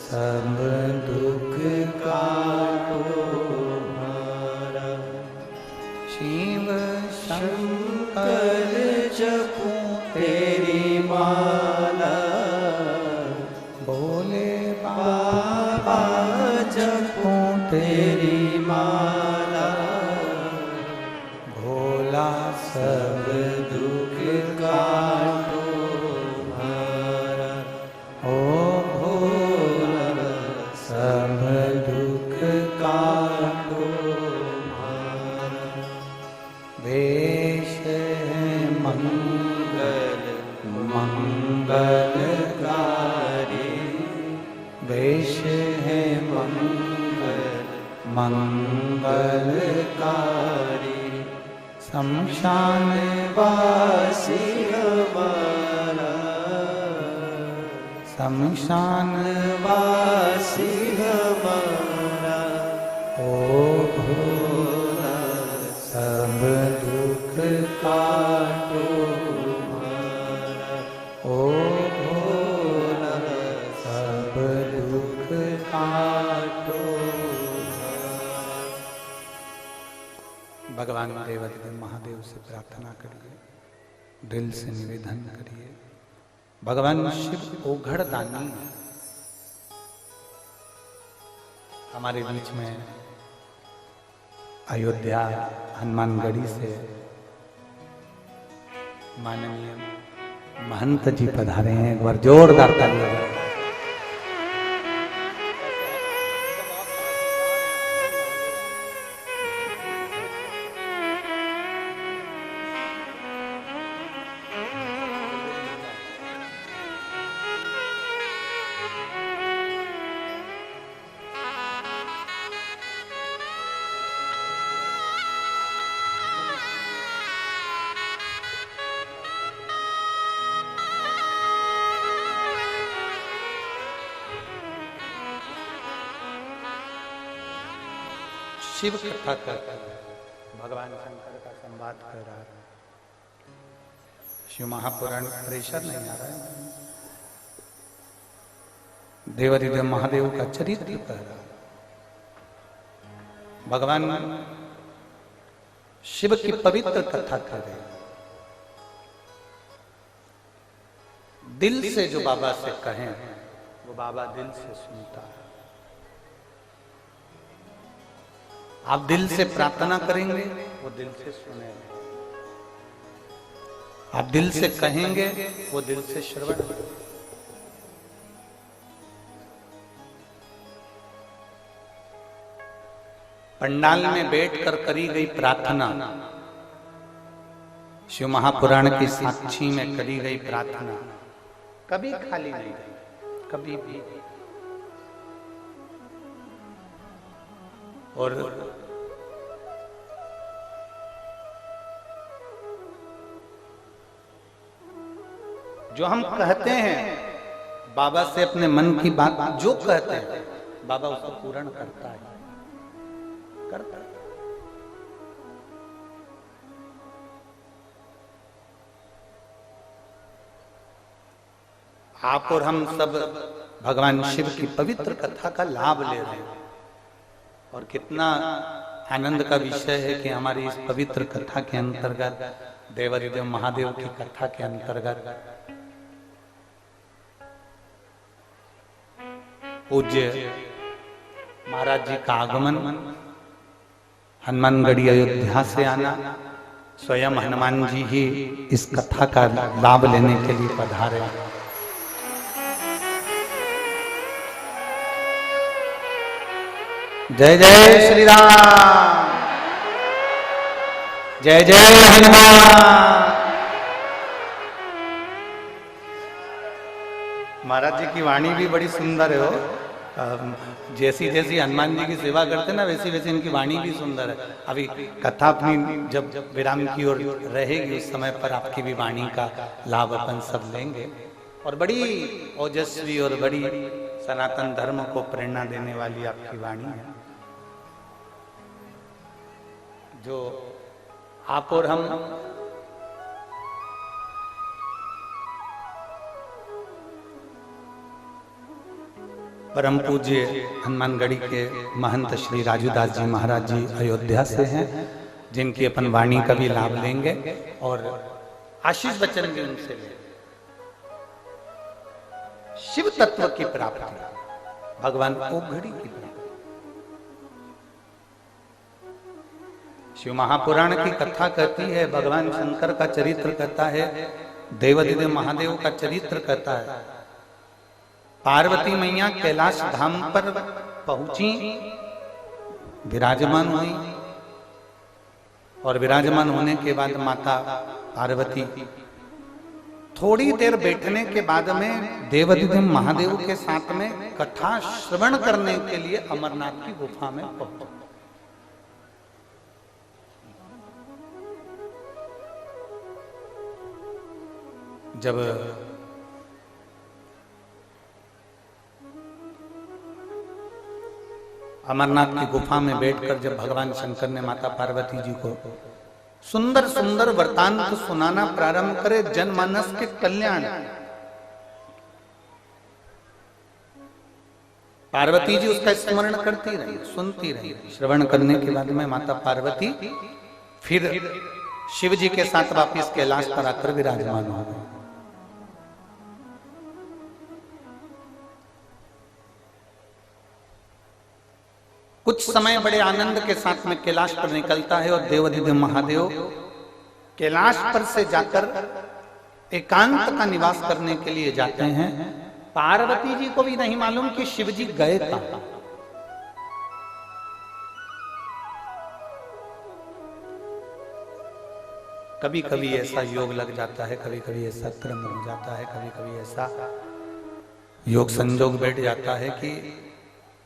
Speaker 1: सब दुख काटो म्हारा शिव शंकर जपू तेरी माला भोले बाबा जपू तेरी माला भोला सब दुख काटो म्हारा ओ भोला सब दुख काटो म्हारा वेश है मंगल मंगलकारी वेश है मंगल मंगलकारी शमशान वासी हमारा शमशान वासी हमारा ओ भोला सब दुख काटो म्हारा ओ भोला सब दुख काटो म्हारा। भगवान देवाधिदेव महादेव से प्रार्थना करिए, दिल से निवेदन करिए। भगवान शिव ओघड़ दानी है। हमारे बीच में अयोध्या हनुमानगढ़ी से माननीय महंत जी पधारे हैं। एक बार जोरदार तालियां। शिव कथा कर भगवान शंकर का संवाद कर रहा है। शिव महापुराण प्रेशर नहीं आ रहा है। देवाधिदेव महादेव का चरित्र कर रहा है। भगवान शिव की पवित्र कथा कर रहे हैं। दिल से जो बाबा से कहें वो बाबा दिल से सुनता है। आप दिल से प्रार्थना करेंगे वो दिल से सुनेंगे। आप दिल से कहेंगे वो दिल से श्रवण। पंडाल में बैठकर करी गई प्रार्थना, शिव महापुराण की साक्षी में करी गई प्रार्थना कभी खाली नहीं गई, कभी भी। और जो हम कहते हैं बाबा से अपने मन की बात जो कहते हैं बाबा उसको पूर्ण करता है, करता है। आप और हम सब भगवान शिव की पवित्र कथा का लाभ ले रहे हैं और कितना आनंद का विषय है कि हमारी इस पवित्र कथा के अंतर्गत, देवाधिदेव महादेव की कथा के अंतर्गत पूज्य महाराज जी का आगमन, हनुमानगढ़ी अयोध्या से आना, स्वयं हनुमान जी ही इस कथा का लाभ लेने के लिए पधारे। जय जय श्री राम, जय जय हनुमान। महाराज जी की वाणी भी बड़ी सुंदर है हो। जैसी जैसी हनुमान जी की सेवा करते ना वैसी वैसी इनकी वाणी भी सुंदर है। अभी कथा अपनी जब विराम की ओर रहेगी उस समय पर आपकी भी वाणी का लाभ अपन सब लेंगे। और बड़ी ओजस्वी और बड़ी सनातन धर्म को प्रेरणा देने वाली आपकी वाणी है, जो आप और हम परम पूज्य हनुमानगढ़ी के महंत श्री राजूदास जी महाराज जी अयोध्या से हैं, जिनकी अपन वाणी का भी लाभ लेंगे और आशीष वचन भी उनसे लेंगे। शिव तत्व की प्राप्ति, भगवान ओघड़ी की प्राप्ति। शिव महापुराण की कथा कहती है, भगवान शंकर का चरित्र कहता है, देवादिदेव महादेव का चरित्र कहता है। पार्वती मैया कैलाश धाम पर पहुंची, विराजमान हुई और विराजमान होने के बाद माता पार्वती थोड़ी देर बैठने के बाद में देवादिदेव महादेव के साथ में कथा श्रवण करने के लिए अमरनाथ की गुफा में पहुंची। जब अमरनाथ की गुफा में बैठकर जब भगवान शंकर ने माता पार्वती जी को सुंदर सुंदर वृतांत सुनाना प्रारंभ करे जनमानस के कल्याण, पार्वती जी उसका स्मरण करती रही, सुनती रही। श्रवण करने के बाद में माता पार्वती फिर शिव जी के साथ वापिस कैलाश पर आकर विराजमान हो गई। कुछ समय बड़े आनंद के साथ में कैलाश पर निकलता है और देवादिदेव महादेव कैलाश पर से जाकर एकांत का निवास करने के लिए जाते हैं। पार्वती जी को भी नहीं मालूम कि शिव जी गए कहां। कभी कभी ऐसा योग लग जाता है, कभी कभी ऐसा क्रम हो जाता है, कभी कभी ऐसा योग संजोग बैठ जाता है कि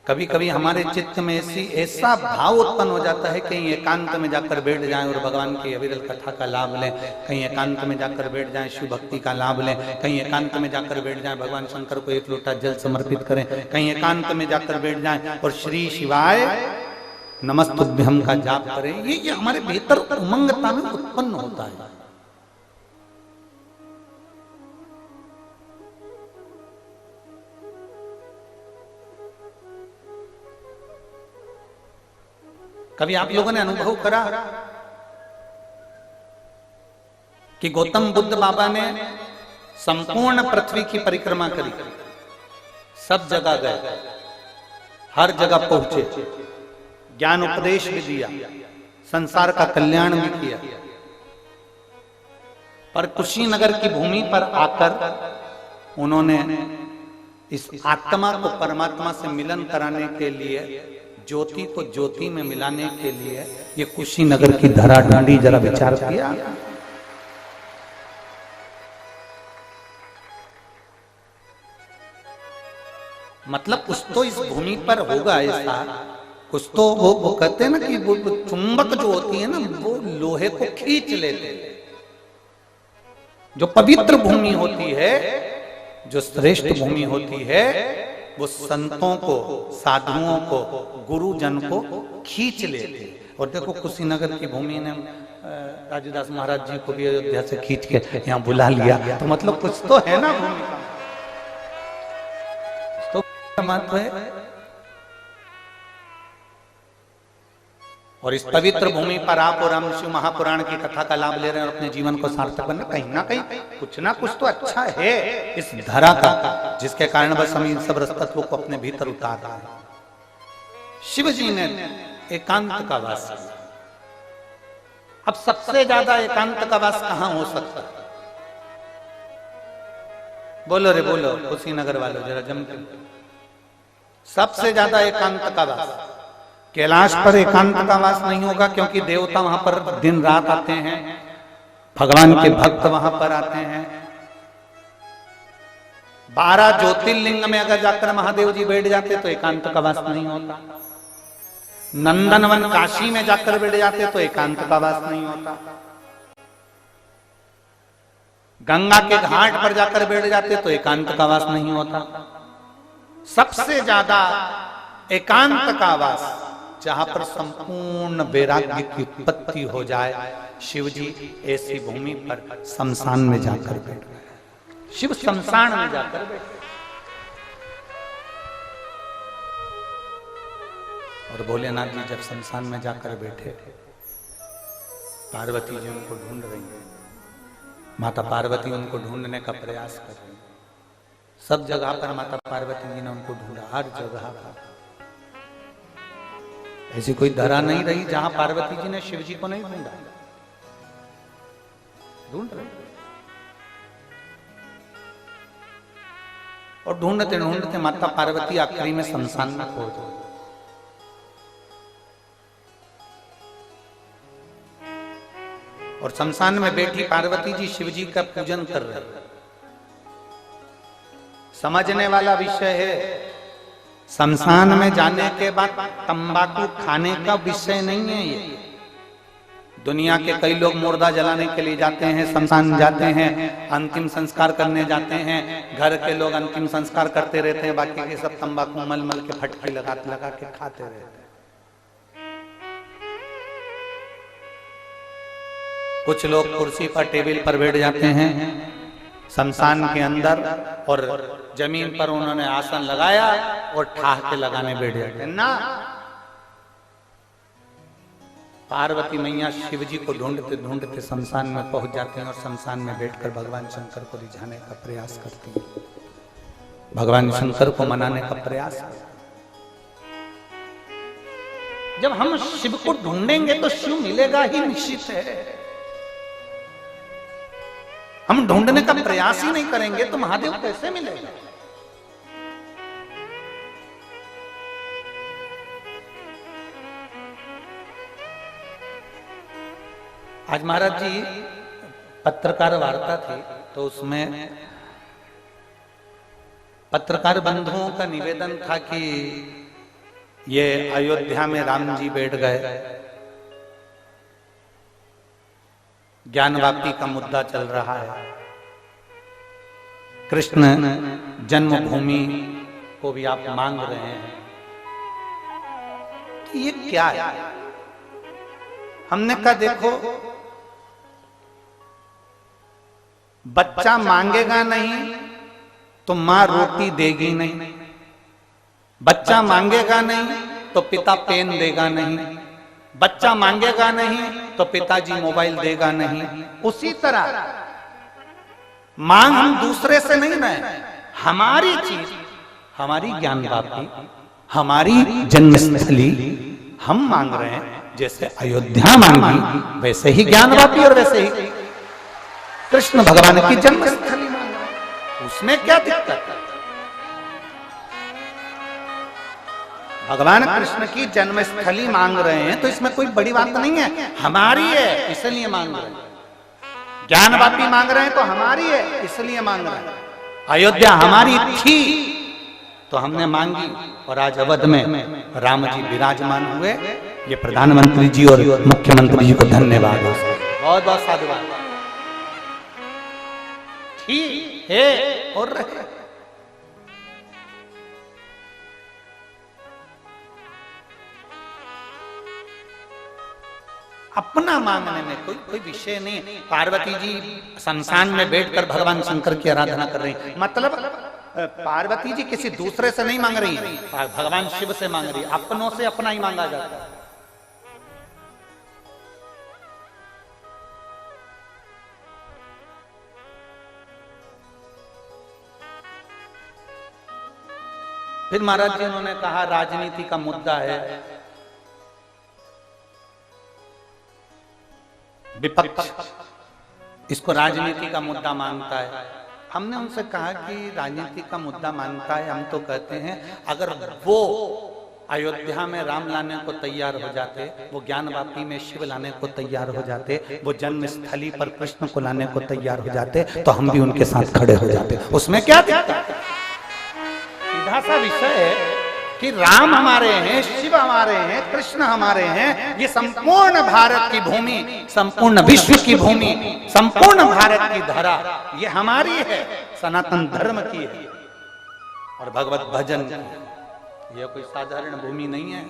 Speaker 1: कभी कभी हमारे चित्त में ऐसा भाव उत्पन्न हो जाता है, कहीं एकांत में जाकर बैठ जाएं और भगवान की अविरल कथा का लाभ लें, कहीं एकांत में जाकर बैठ जाएं शिव भक्ति का लाभ लें, कहीं एकांत में जाकर बैठ जाएं भगवान शंकर को एक लोटा जल समर्पित करें, कहीं एकांत में जाकर बैठ जाएं और श्री शिवाय नमस्तुभ्यम का जाप करें। ये हमारे भीतर उमंगता में उत्पन्न होता है। कभी आप लोगों ने अनुभव करा कि गौतम बुद्ध बाबा ने संपूर्ण पृथ्वी की परिक्रमा करी, सब जगह गए, हर जगह पहुंचे, ज्ञान उपदेश भी दिया, संसार का कल्याण भी किया, पर कुशीनगर की भूमि पर आकर उन्होंने इस आत्मा को परमात्मा से मिलन कराने के लिए, ज्योति को ज्योति में मिलाने के लिए ये कुशीनगर की धरा ढूंढी। जरा विचार किया। मतलब कुछ तो इस भूमि पर होगा ऐसा, कुछ तो वो कहते हैं ना कि वो चुंबक जो होती है ना वो लोहे को खींच लेते हैं। जो पवित्र भूमि होती है, जो श्रेष्ठ भूमि होती है, वो संतों को, साधुओं को, गुरुजन को खींच लेते। और देखो कुशीनगर की भूमि ने राजूदास महाराज जी को भी अयोध्या से खींच के यहाँ बुला लिया, तो मतलब कुछ तो है ना भूमि का, तो महत्व है। और इस पवित्र भूमि पर आप और हम शिव महापुराण की कथा का लाभ ले रहे हैं और अपने जीवन को सार्थक करना, कहीं ना कुछ तो अच्छा है इस धरा का, जिसके कारण बस हम इन सब रसतत्वों को अपने भीतर उतार रहे हैं। शिव जी ने एकांत का वास किया, अब सबसे ज्यादा एकांत का वास कहां हो सकता है? बोलो रे बोलो, कुशीनगर वालों जरा जम के। सबसे ज्यादा एकांत का वास कैलाश पर एकांत का वास नहीं होगा, क्योंकि देवता वहां पर दिन रात आते हैं, भगवान के भक्त वहां पर आते हैं। 12 ज्योतिर्लिंग में अगर जाकर महादेव जी बैठ जाते तो एकांत का वास नहीं होता। नंदनवन काशी में जाकर बैठ जाते तो एकांत का वास नहीं होता। गंगा के घाट पर जाकर बैठ जाते तो एकांत का वास नहीं होता। सबसे ज्यादा एकांत का वास जहां पर संपूर्ण वैराग्य की उत्पत्ति हो जाए, शिव जी ऐसी भूमि पर शमशान में जाकर बैठ गए। शिव शमशान में जाकर बैठे और भोलेनाथ जी जब शमशान में जाकर बैठे, पार्वती जी उनको ढूंढ रही हैं। माता पार्वती उनको ढूंढने का प्रयास कर रही हैं। सब जगह पर माता पार्वती जी ने उनको ढूंढा, हर जगह पर। ऐसी कोई धरा नहीं रही जहां पार्वती जी ने शिव जी को नहीं ढूंढा। ढूंढ रहे और ढूंढते ढूंढते माता पार्वती आखिरी में शमशान में पहुंच गई। और शमशान में बैठी पार्वती जी शिव जी का पूजन कर रहे। समझने वाला विषय है, शमशान में जाने के बाद तंबाकू खाने का विषय नहीं है ये। दुनिया के कई लोग मुर्दा जलाने के लिए जाते हैं, शमशान जाते हैं, अंतिम संस्कार करने जाते हैं। घर के लोग अंतिम संस्कार करते रहते हैं, बाकी के सब तंबाकू मल मल के फटके लगा के खाते रहते हैं। कुछ लोग कुर्सी पर टेबल पर बैठ जाते हैं शमशान के अंदर, और जमीन पर उन्होंने आसन लगाया और ठहाके लगाने बैठ जाते हैं ना। पार्वती मैया शिव जी को ढूंढते ढूंढते शमशान में पहुंच जाते हैं और शमशान में बैठकर भगवान शंकर को रिझाने का प्रयास करती हैं, भगवान शंकर को मनाने का प्रयास करती हैं। जब हम शिव को ढूंढेंगे तो शिव मिलेगा ही निश्चित है। हम ढूंढने का प्रयास ही नहीं करेंगे तो महादेव कैसे मिलेगा? आज महाराज जी पत्रकार वार्ता थी, तो उसमें पत्रकार बंधुओं का निवेदन था कि ये अयोध्या में राम जी बैठ गए, ज्ञानवापी का मुद्दा चल रहा है, कृष्ण जन्मभूमि को भी आप मांग रहे हैं, तो ये क्या है? हमने कहा देखो, बच्चा मांगेगा नहीं तो मां रोटी देगी नहीं, बच्चा मांगेगा नहीं तो पिता पेन देगा नहीं, बच्चा मांगेगा नहीं तो पिताजी मोबाइल देगा नहीं। उसी तरह मांग हम दूसरे से नहीं रहे, हमारी चीज, हमारी ज्ञानवापी, हमारी जन्मस्थली हम मांग रहे हैं। जैसे अयोध्या मांगी वैसे ही ज्ञानवापी और वैसे ही कृष्ण भगवान की जन्मस्थली मांग रहे हैं। उसमें क्या दिक्कत है? भगवान कृष्ण की जन्मस्थली मांग रहे हैं तो इसमें कोई बड़ी बात नहीं है, हमारी है इसलिए मांग रहे हैं। ज्ञानवापी मांग रहे हैं तो हमारी है इसलिए मांग रहे हैं। अयोध्या हमारी थी तो हमने मांगी, और आज अवध में राम जी विराजमान हुए। ये प्रधानमंत्री जी और मुख्यमंत्री जी को धन्यवाद, बहुत बहुत साधुवाद। ठीक है और रहे। अपना मांगने में कोई विषय नहीं। पार्वती जी शमशान में बैठकर भगवान शंकर की आराधना कर रही, मतलब पार्वती जी किसी दूसरे से नहीं मांग रही, भगवान शिव से मांग रही। अपनों से अपना ही मांगा जाता है। फिर महाराज जी उन्होंने कहा राजनीति का मुद्दा है, विपक्ष इसको राजनीति का मुद्दा मानता है। हमने उनसे कहा कि राजनीति का मुद्दा मानता है, हम तो कहते हैं अगर वो अयोध्या में राम लाने को तैयार हो जाते, वो ज्ञानवापी में शिव लाने को तैयार हो जाते, वो जन्म स्थली पर कृष्ण को लाने को तैयार हो जाते, तो हम भी उनके साथ खड़े हो जाते। उसमें क्या दिक्कत? सीधा सा विषय है कि राम हमारे हैं, शिव हमारे हैं, कृष्ण हमारे हैं। ये संपूर्ण भारत की भूमि, संपूर्ण विश्व की भूमि, संपूर्ण भारत की धरा ये हमारी है, सनातन धर्म की है और भगवत भजन की। यह कोई साधारण भूमि नहीं है।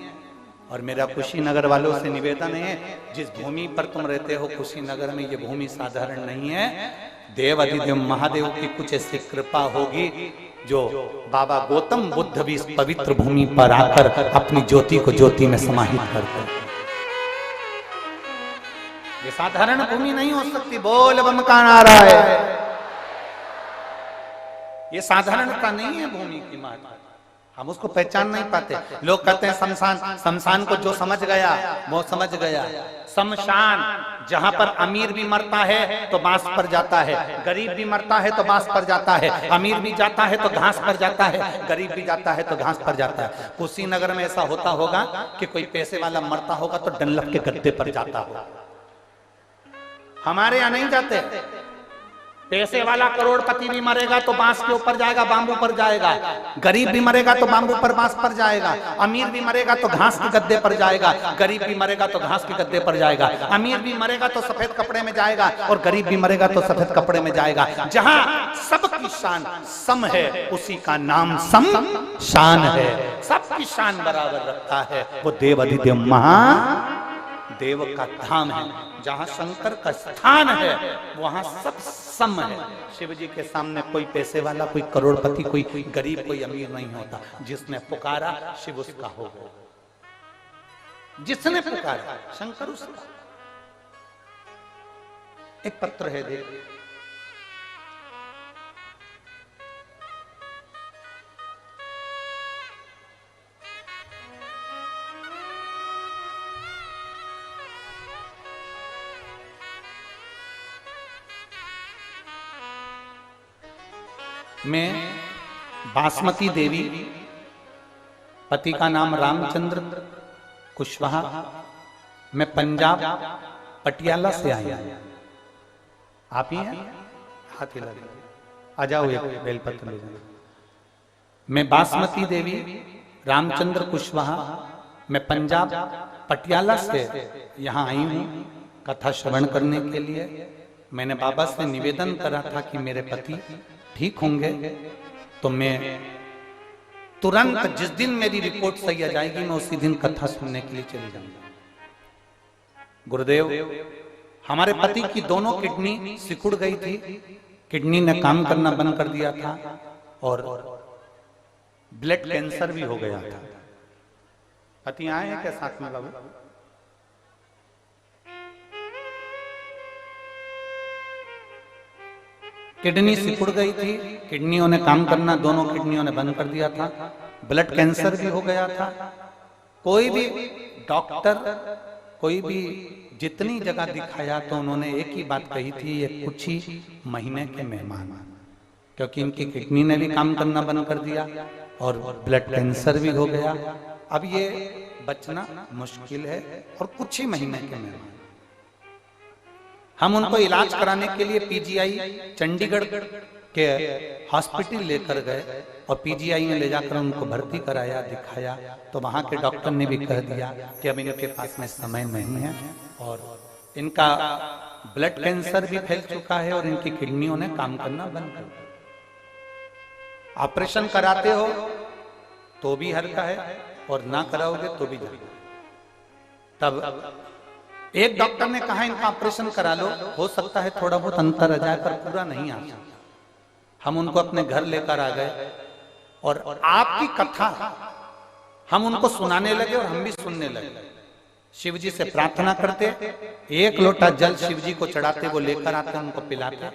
Speaker 1: और मेरा कुशीनगर वालों से निवेदन है, जिस भूमि पर तुम रहते हो कुशीनगर में, ये भूमि साधारण नहीं है। देव अधिदेव महादेव की कुछ ऐसी कृपा होगी जो बाबा गौतम बुद्ध भी इस पवित्र भूमि पर आकर अपनी ज्योति को ज्योति में समाहित करते हैं। ये साधारण भूमि नहीं हो सकती। बोल बम का नारा है। ये साधारणता नहीं है भूमि की माता, हम उसको पहचान नहीं पाते। लोग कहते हैं शमशान, शमशान को जो समझ गया वो समझ गया। शमशान जहां पर अमीर भी मरता है तो बांस पर जाता है, गरीब भी मरता है तो बांस पर जाता है, अमीर भी जाता है तो घास पर जाता है, गरीब भी जाता है तो घास पर जाता है। कुशीनगर में ऐसा होता होगा कि कोई पैसे वाला मरता होगा तो डनलप के गद्दे पर जाता होगा। हमारे यहां नहीं जाते। पैसे वाला करोड़पति भी मरेगा तो बांस के ऊपर जाएगा, बांबू पर जाएगा। गरीब भी मरेगा तो बांबू पर, बांस पर जाएगा। अमीर भी मरेगा तो घास के गद्दे पर जाएगा, गरीब भी मरेगा तो घास के गद्दे पर जाएगा। अमीर भी मरेगा तो सफेद कपड़े में जाएगा और गरीब भी मरेगा तो सफेद कपड़े में जाएगा। जहां सबकी शान सम है उसी का नाम शमशान है। सबकी शान बराबर रखता है वो देव अधिदेव महादेव का धाम है। जहां शंकर का स्थान है वहां सब सम है। शिव जी के सामने कोई पैसे वाला, कोई करोड़पति, कोई गरीब, कोई अमीर नहीं होता। जिसने पुकारा शिव उसका हो गया, जिसने पुकारा शंकर उसका। एक पत्र है, देख मैं बासमती देवी, पति का नाम रामचंद्र कुशवाहा, मैं पंजाब पटियाला से आई हूं। आप ही हैं? हाथ हिला दो, आ जाओ, एक बेलपत्र ले जाओ। मैं बासमती देवी रामचंद्र कुशवाहा, मैं पंजाब पटियाला से यहाँ आई हूँ कथा श्रवण करने के लिए। मैंने बाबा से निवेदन करा था कि मेरे पति ठीक होंगे तो मैं तुरंत, जिस दिन मेरी रिपोर्ट सही आ जाएगी, मैं उसी दिन कथा सुनने के लिए चली जाऊंगा। गुरुदेव, हमारे पति की दोनों किडनी सिकुड़ गई थी, किडनी ने काम करना बंद कर दिया था और ब्लड कैंसर भी हो गया था। पति आए हैं क्या साथ में बाबू? किडनी सिकुड़ गई थी, किडनियों ने काम करना, दोनों किडनियों ने बंद कर दिया था, ब्लड कैंसर भी हो गया था। कोई भी डॉक्टर, कोई भी जितनी जगह दिखाया तो उन्होंने एक ही बात कही थी, ये कुछ ही महीने के मेहमान, क्योंकि इनकी किडनी ने भी काम करना बंद कर दिया और ब्लड कैंसर भी हो गया। अब ये बचना मुश्किल है और कुछ ही महीने के मेहमान। हम उनको इलाज कराने के लिए पीजीआई चंडीगढ़ के हॉस्पिटल लेकर गए और पीजीआई में ले जाकर उनको भर्ती कराया, दिखाया तो वहां के डॉक्टर ने भी कह दिया कि अब इनके पास में समय नहीं है और इनका ब्लड कैंसर भी फैल चुका है और इनकी किडनियों ने काम करना बंद कर दिया। ऑपरेशन कराते हो तो भी हल्का है और ना कराओगे तो भी जल्दी। तब एक डॉक्टर ने कहा इनका ऑपरेशन करा लो, हो सकता है थोड़ा बहुत अंतर आ जाए पर पूरा नहीं आ सकता। हम उनको अपने घर लेकर आ गए और आपकी कथा हम उनको सुनाने लगे और हम भी सुनने लगे। शिव जी से प्रार्थना करते, एक लोटा जल शिव जी को चढ़ाते, वो लेकर आते, उनको पिलाते।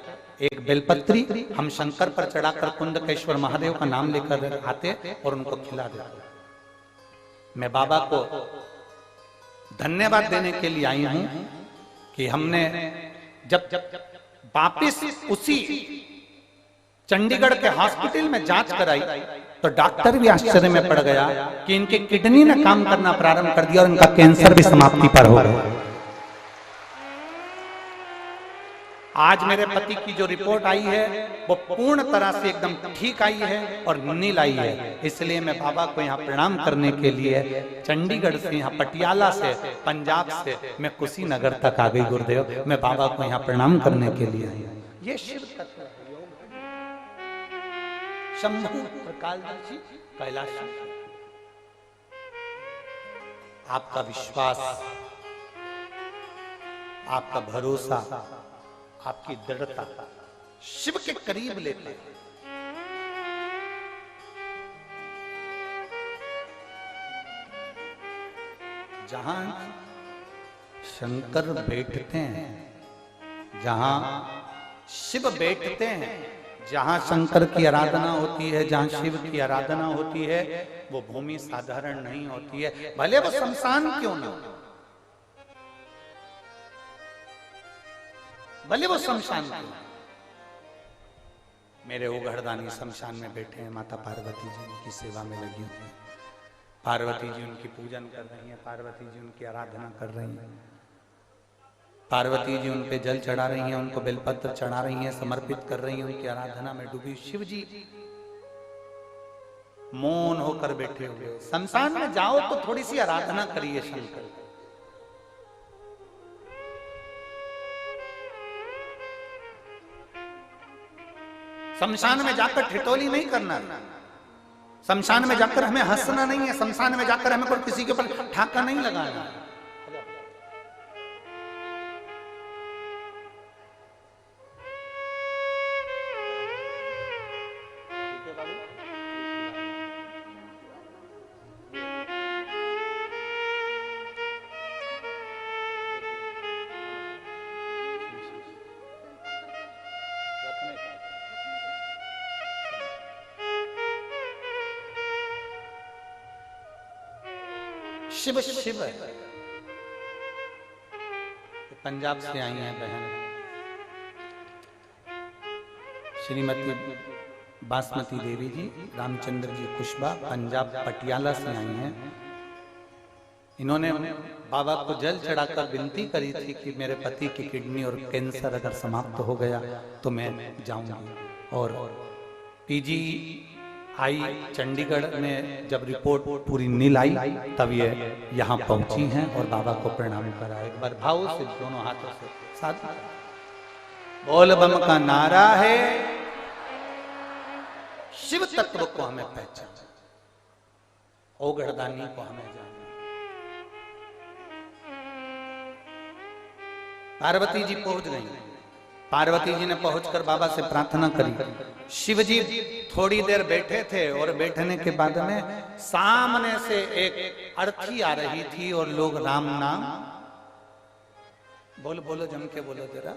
Speaker 1: एक बेलपत्री हम शंकर पर चढ़ाकर कुंडकेश्वर महादेव का नाम लेकर आते और उनको खिला देते। मैं बाबा को धन्यवाद देने के लिए आई हूं कि हमने जब वापिस उसी चंडीगढ़ के हॉस्पिटल में जांच कराई तो डॉक्टर भी आश्चर्य में पड़ गया कि इनकी किडनी ने काम करना प्रारंभ कर दिया और इनका कैंसर भी समाप्ति पर हो गया। आज मेरे पति की जो रिपोर्ट आई है वो पूर्ण तरह से एकदम ठीक आई है और नील आई है। इसलिए मैं बाबा को यहाँ प्रणाम करने के लिए चंडीगढ़ से, यहाँ पटियाला से, पंजाब से मैं कुशीनगर तक आ गई गुरुदेव। मैं बाबा को यहाँ प्रणाम करने के लिए आई। ये शिव तत्व है, शंभु प्रकाशदर्शी कैलाश। आपका विश्वास, आपका भरोसा, आपकी दृढ़ता शिव के करीब लेते हैं। जहां शंकर बैठते हैं, जहां शिव बैठते हैं, जहां शंकर की आराधना होती है, जहां शिव की आराधना होती है, वो भूमि साधारण नहीं होती है, भले वो शमशान क्यों ना हो, भले वो शमशान क्यों। मेरे ओघड़दानी शमशान में बैठे हैं, माता पार्वती जी उनकी सेवा में लगी हुई है। पार्वती जी उनकी पूजन कर रही हैं, पार्वती जी उनकी आराधना कर रही हैं, पार्वती जी उन पे जल चढ़ा रही हैं, उनको बेलपत्र चढ़ा रही हैं, समर्पित कर रही हैं, उनकी आराधना में डूबी। शिव जी मौन होकर बैठे हुए। शमशान में जाओ तो थोड़ी सी आराधना करिए शंकर। शमशान में जाकर ठिठोली नहीं करना, शमशान में जाकर हमें हंसना नहीं है, शमशान में जाकर हमें कोई किसी के ऊपर ठाका नहीं लगाना। शिव शिव पंजाब से आई हैं बहन श्रीमती बासमती देवी जी, रामचंद्र जी कुशबा, पंजाब पटियाला से आई हैं। इन्होंने बाबा को जल चढ़ाकर विनती करी थी कि मेरे पति की किडनी और कैंसर अगर समाप्त हो गया तो मैं जाऊंगी। और पीजी आई चंडीगढ़ में जब रिपोर्ट पूरी नील आई तब ये यहाँ पहुंची हैं और बाबा को प्रणाम करा। एक बार भाव से दोनों हाथों से साथ बोल बम का नारा है, शिव तत्व को हमें पहचान, ओघड़दानी को हमें जाना। पार्वती जी पहुंच गई। पार्वती जी ने पहुंचकर बाबा से प्रार्थना करी। शिव जी थोड़ी देर बैठे थे और बैठने के बाद में सामने से एक अर्थी आ रही थी और लोग राम नाम बोलो बोलो जम के बोलो जरा,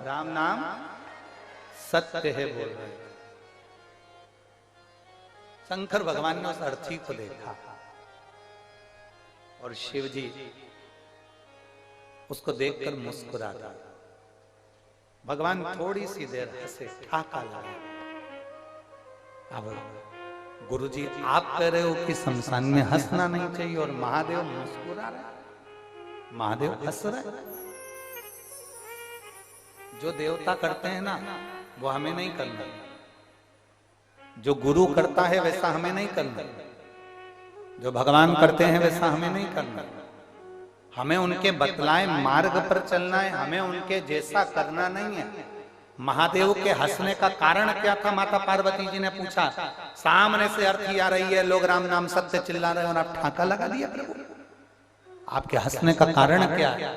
Speaker 1: राम नाम सत्य है बोल रहे। शंकर भगवान ने उस अर्थी को देखा और शिव जी उसको देखकर मुस्कुरा दिया। भगवान थोड़ी सी देर हंसे, ठाका लगा। अब गुरुजी आप कह रहे हो कि शमशान में हंसना नहीं चाहिए और महादेव मुस्कुरा रहे, महादेव हंस रहे। जो देवता करते हैं ना वो हमें नहीं करना, जो गुरु करता है वैसा हमें नहीं करना, जो भगवान करते हैं वैसा हमें नहीं करना। हमें उनके बतलाए मार्ग पर चलना है, हमें उनके जैसा करना नहीं है। महादेव के हंसने का कारण क्या था? माता पार्वती जी ने पूछा। सामने से अर्थी आ रही है, लोग राम नाम सत्य चिल्ला रहे हैं और आप ठाका लगा दिया प्रभु। आपके हंसने का कारण क्या है?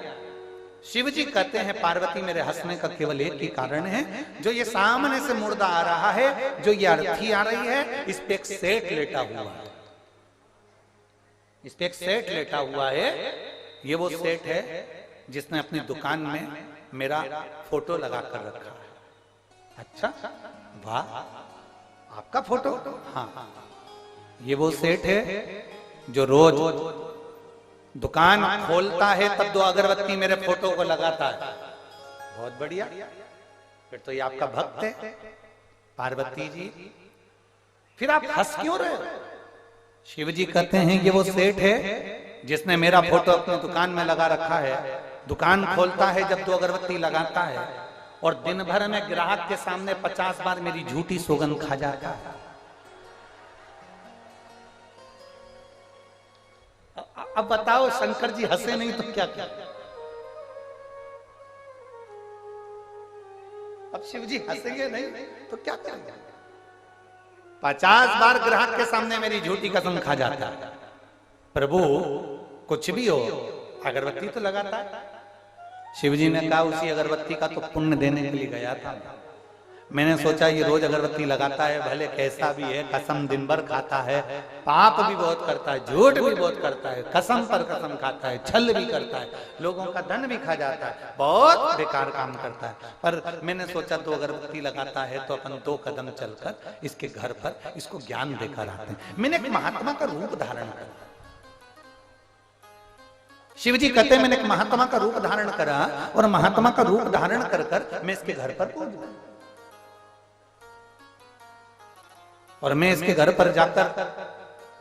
Speaker 1: शिव जी कहते हैं पार्वती मेरे हंसने का केवल एक ही कारण है, जो ये सामने से मुर्दा आ रहा है, जो ये अर्थी आ रही है, इस पे एक सेठ लेटा हुआ है, इस पे एक सेठ लेटा हुआ है। ये वो सेठ है जिसने अपनी दुकान में मेरा फोटो लगा कर रखा है। अच्छा वाह, आपका फोटो? हाँ, ये वो सेठ है जो रोज दुकान खोलता है तब 2 अगरबत्ती मेरे फोटो को लगाता है। बहुत बढ़िया, फिर तो ये आपका भक्त है पार्वती जी। फिर आप हंस क्यों रहे हो? शिव जी कहते हैं कि वो सेठ है जिसने मेरा फोटो अपनी दुकान में लगा रखा है। दुकान खोलता है जब 2 अगरबत्ती लगाता है और दिन भर में ग्राहक के सामने 50 बार मेरी झूठी सौगंध खा जाता है। अब बताओ, शंकर जी हंसे नहीं तो क्या क्या? अब शिव जी हंसेंगे नहीं तो क्या करेंगे? 50 बार ग्राहक के सामने मेरी झूठी कसम खा जाता है। प्रभु कुछ भी हो, अगरबत्ती तो लगाता है। शिव जी ने कहा उसी अगरबत्ती का तो पुण्य देने के लिए गया था। मैंने सोचा ये रोज अगरबत्ती लगाता है, भले कैसा भी है, कसम दिन भर खाता है, पाप भी बहुत करता है, झूठ भी बहुत करता है, कसम पर कसम खाता है, छल भी करता है, लोगों का धन भी खा जाता है, बहुत बेकार काम करता है। पर मैंने सोचा 2 अगरबत्ती लगाता है तो अपन 2 कदम चलकर इसके घर पर इसको ज्ञान देकर आते हैं। मैंने एक महात्मा का रूप धारण करा। शिव जी कहते हैं मैंने एक महात्मा का रूप धारण करा और महात्मा का रूप धारण कर कर मैं इसके घर पर पहुंच गया। और मैं इसके घर पर जाकर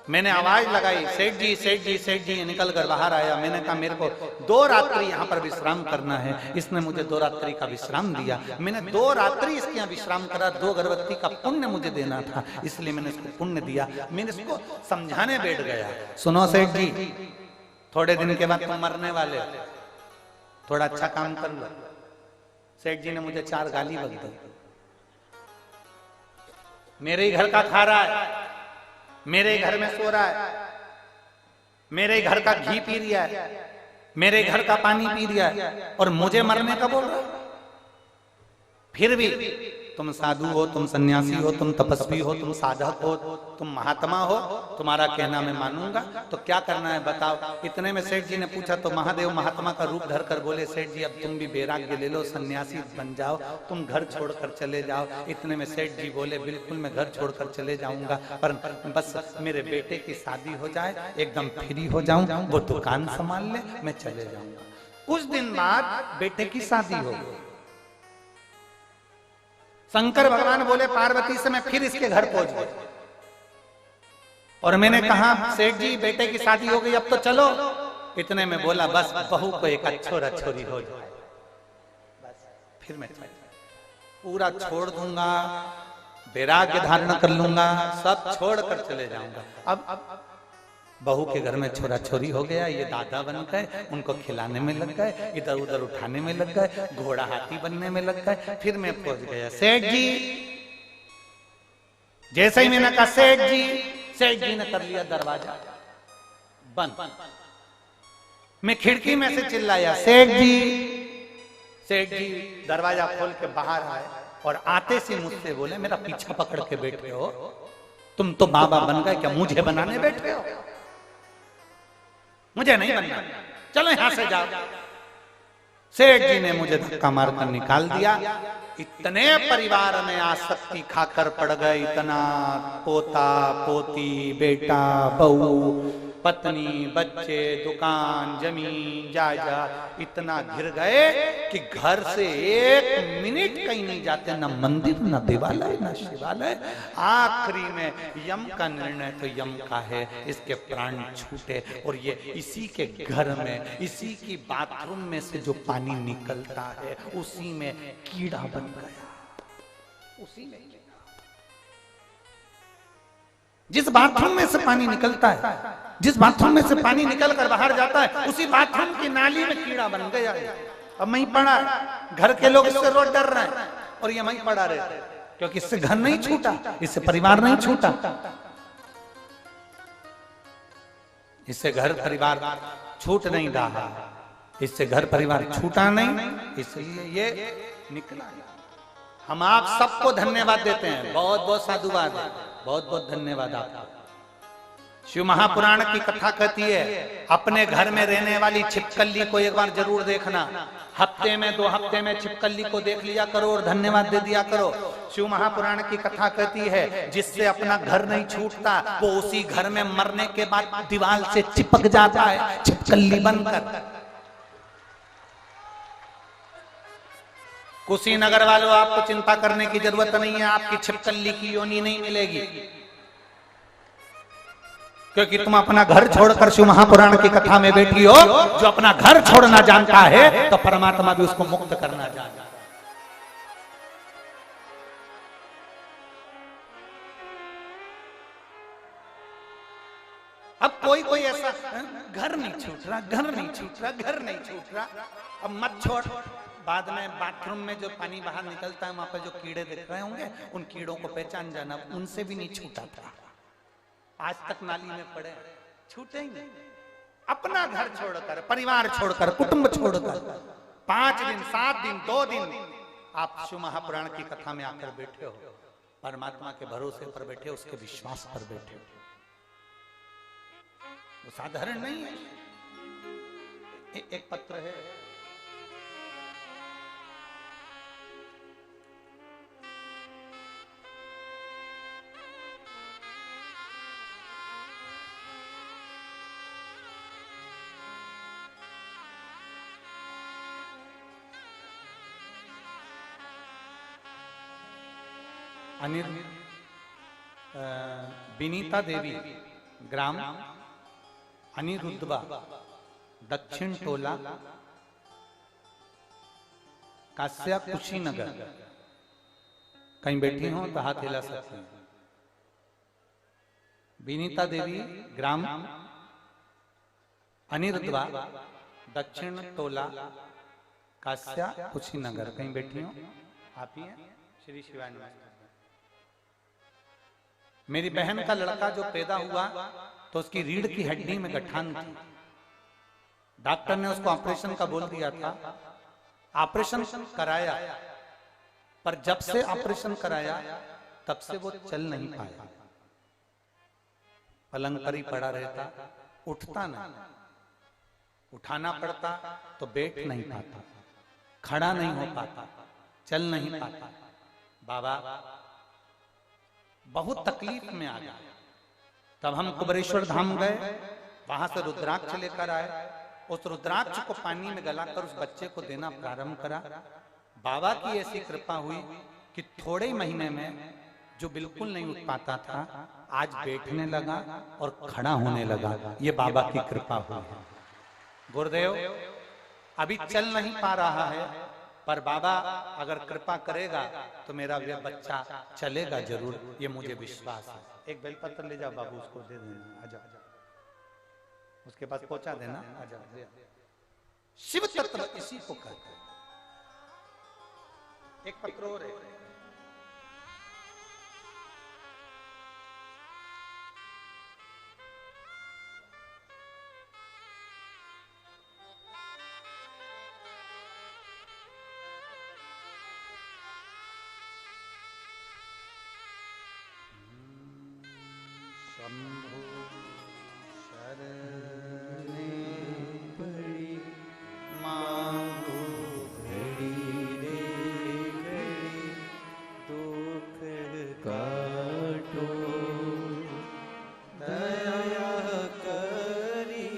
Speaker 1: मैंने आवाज लगाई, सेठ जी सेठ जी सेठ जी। निकल कर बाहर आया। मैंने कहा मेरे को 2 रात्रि यहाँ पर विश्राम करना है। इसने मुझे 2 रात्रि का विश्राम दिया। मैंने 2 रात्रि इसके यहाँ विश्राम करा। 2 अगरबत्ती का पुण्य मुझे देना था, इसलिए मैंने इसको पुण्य दिया। मैंने इसको समझाने बैठ गया, सुनो सेठ जी, थोड़े दिन के बाद तुम मरने वाले, थोड़ा अच्छा काम कर लो। सेठ जी ने मुझे 4 गाली बक दी। मेरे ही घर का खा रहा है, मेरे ही घर में सो रहा है, मेरे ही घर का घी पी रहा है, मेरे घर का पानी पी रहा है और मुझे मरने का बोल रहा है। फिर भी तुम साधु हो, तुम सन्यासी हो, तुम तपस्वी हो, तुम साधक हो, तुम महात्मा हो, तुम्हारा कहना मैं मानूंगा, तो क्या करना है बताओ। इतने में सेठ जी ने पूछा तो महादेव महात्मा का रूप धरकर बोले, सेठ जी अब तुम भी वैराग्य ले लो, सन्यासी बन जाओ, तुम घर छोड़कर चले जाओ। इतने में सेठ जी बोले बिल्कुल मैं घर छोड़कर चले जाऊंगा, पर बस मेरे बेटे की शादी हो जाए, एकदम फ्री हो जाऊं, वो दुकान संभाल ले, मैं चले जाऊंगा। कुछ दिन बाद बेटे की शादी हो गई। शंकर भगवान बोले पार्वती से मैं फिर इसके घर पहुंच गया और मैंने कहा सेठ जी बेटे की शादी हो गई, अब तो चलो। इतने में बोला बस बहू को एक अच्छोरा छोरी हो जाए, बस फिर मैं पूरा छोड़ दूंगा, वैराग्य धारण कर लूंगा, सब छोड़ कर चले जाऊंगा। अब बहू के घर में छोरा छोरी हो गया, ये दादा बन गए, उनको खिलाने में लग गए, इधर उधर उठाने में लग गए, घोड़ा हाथी बनने में लग गए। फिर मैं पहुंच गया सेठ जी। जैसे ही मैंने कहा सेठ जी ने कर लिया दरवाजा बंद। मैं खिड़की में से चिल्लाया सेठ जी दरवाजा खोल के बाहर आए और आते से मुझसे बोले, मेरा पीछा पकड़ के बैठे हो, तुम तो बाबा बन गए, क्या मुझे बनाने बैठे हो? मुझे नहीं बनना, चलो यहां से जाओ। सेठ जी ने मुझे धक्का मारकर निकाल दिया। इतने परिवार में आसक्ति खाकर पड़ गए, इतना पोता पोती बेटा बहू पत्नी बच्चे दुकान जमीन जायदाद इतना घिर गए कि घर से 1 मिनट कहीं नहीं जाते, न मंदिर न देवालय न शिवालय। आखिरी में यम का निर्णय तो यम का है, इसके प्राण छूटे और ये इसी के घर में इसी की बाथरूम में से जो पानी निकलता है उसी में कीड़ा बन गया। उसी में जिस बाथरूम में से पानी निकलता है, जिस बाथरूम में से पानी निकल कर बाहर जाता है, उसी बाथरूम की नाली में कीड़ा बन गया है। अब वहीं पड़ा है, घर के लोग इससे रोज डर रहे हैं और ये वहीं पड़ा रहता है, क्योंकि इससे घर नहीं छूटा, इससे परिवार नहीं छूटा, इससे घर परिवार छूट नहीं रहा, इससे घर परिवार छूटा नहीं, इसलिए ये निकला। हम आप सबको धन्यवाद देते हैं, बहुत बहुत साधुवाद है, बहुत बहुत धन्यवाद आपका। शिव महापुराण की कथा कहती है अपने घर में रहने वाली छिपकली को एक बार जरूर देखना। हफ्ते में 2 हफ्ते में छिपकली को देख लिया करो और धन्यवाद दे दिया करो। शिव महापुराण की कथा कहती है जिससे अपना घर नहीं छूटता वो उसी घर में मरने के बाद दीवार से चिपक जाता है छिपकली बनकर। कुशीनगर वालों आपको चिंता करने की जरूरत नहीं है, आपकी छिपकली की योनि नहीं मिलेगी, क्योंकि तुम अपना घर छोड़कर शिव महापुराण की कथा में बैठी हो। जो अपना घर छोड़ना जानता है तो परमात्मा भी उसको मुक्त करना जानता है। अब कोई ऐसा घर नहीं छूट रहा, घर नहीं छूट रहा, घर नहीं छूट रहा, अब मत छोड़। बाद में बाथरूम में जो पानी बाहर निकलता है वहां पर जो कीड़े दिख रहे होंगे उन कीड़ों को पहचान जाना, उनसे भी नहीं छूटा था। आज तक नाली में पड़े, छूटे ही नहीं। अपना घर छोड़कर, परिवार छोड़कर, कुटुंब छोड़कर 5 दिन 7 दिन 2 दिन आप शिव महापुराण की कथा में आकर बैठे हो, परमात्मा के भरोसे पर बैठे, उसके विश्वास पर बैठे हो। वो साधारण नहीं है। एक पत्र है, विनीता देवी, ग्राम अनिरुद्धवा, दक्षिण टोला, कास्या, कुशीनगर। कहीं बैठी हो तो हाथ हिला सकते हैं। विनीता देवी, ग्राम अनिरुद्धवा, दक्षिण टोला, कास्या, कुशीनगर। कहीं बैठी हो आप ही हैं। श्री शिवाय नमस्कार। मेरी बहन का लड़का जो पैदा हुआ तो उसकी रीढ़ की हड्डी में गठान थी। डॉक्टर ने उसको ऑपरेशन का बोल दिया था। ऑपरेशन कराया, पर जब से ऑपरेशन कराया तब से वो चल नहीं पाया। पलंग पर ही पड़ा रहता, उठता नहीं। उठाना पड़ता तो बैठ नहीं पाता, खड़ा नहीं हो पाता, चल नहीं पाता। बाबा बहुत तकलीफ में आ गया। तब हम कुबरेश्वर धाम गए, वहां से रुद्राक्ष लेकर आए। उस रुद्राक्ष को पानी में गलाकर उस बच्चे को देना प्रारंभ करा। बाबा की ऐसी कृपा हुई कि थोड़े महीने में जो बिल्कुल नहीं उठ पाता था आज बैठने लगा और खड़ा होने लगा। ये बाबा की कृपा हुई है। गुरुदेव अभी चल नहीं पा रहा है, पर बाबा अगर कृपा करेगा तो मेरा यह बच्चा चलेगा जरूर, ये मुझे विश्वास है। एक बेलपत्र ले जाओ बाबू, उसको दे देना। आजा, उसके पास पहुंचा देना। आजा, शिव तत्व इसी को कहते हैं। एक पत्र और है, शंभो शरणे पड़ी मांगो घड़ी रे घड़ी, दुख काटो दया करी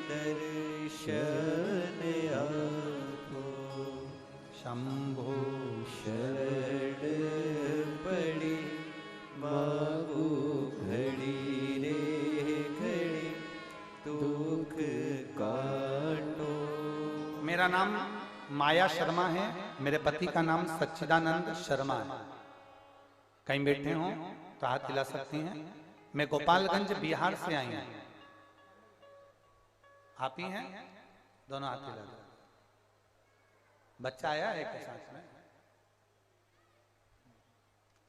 Speaker 1: दर्शन आपो। शंभो शरण पड़ी मांगो घड़ी रे घड़ी, दुख काटो। मेरा नाम माया शर्मा है, मेरे पति का नाम सच्चिदानंद शर्मा है। कहीं बैठे हो तो हाथ हिला सकती हैं। मैं गोपालगंज बिहार से आई हूं। आप ही हैं? दोनों हाथ हिला। बच्चा आया है एक साथ में,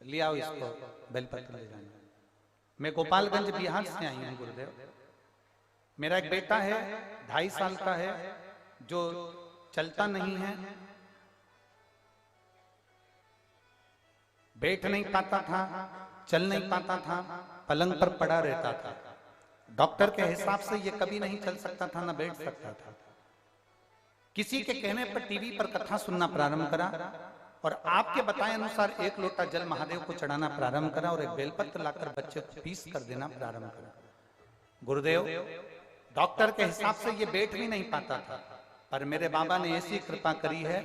Speaker 1: ले आओ इसको, बेलपत्र ले जाना। मैं गोपालगंज बिहार से आई हूं गुरुदेव। मेरा एक बेटा है 2.5 साल का है, जो चलता नहीं है, बैठ नहीं पाता था, चल नहीं पाता था, पलंग पर पड़ा रहता था। डॉक्टर के हिसाब से ये कभी नहीं चल सकता था, ना बैठ सकता था। किसी के कहने पर टीवी पर कथा सुनना प्रारंभ करा और आपके बताए अनुसार 1 लोटा जल महादेव को चढ़ाना प्रारंभ करा और एक बेलपत्र लाकर बच्चे को पीस कर देना प्रारंभ करा। गुरुदेव, डॉक्टर के हिसाब से ये बैठ भी नहीं पाता था, पर मेरे बाबा ने ऐसी कृपा करी है,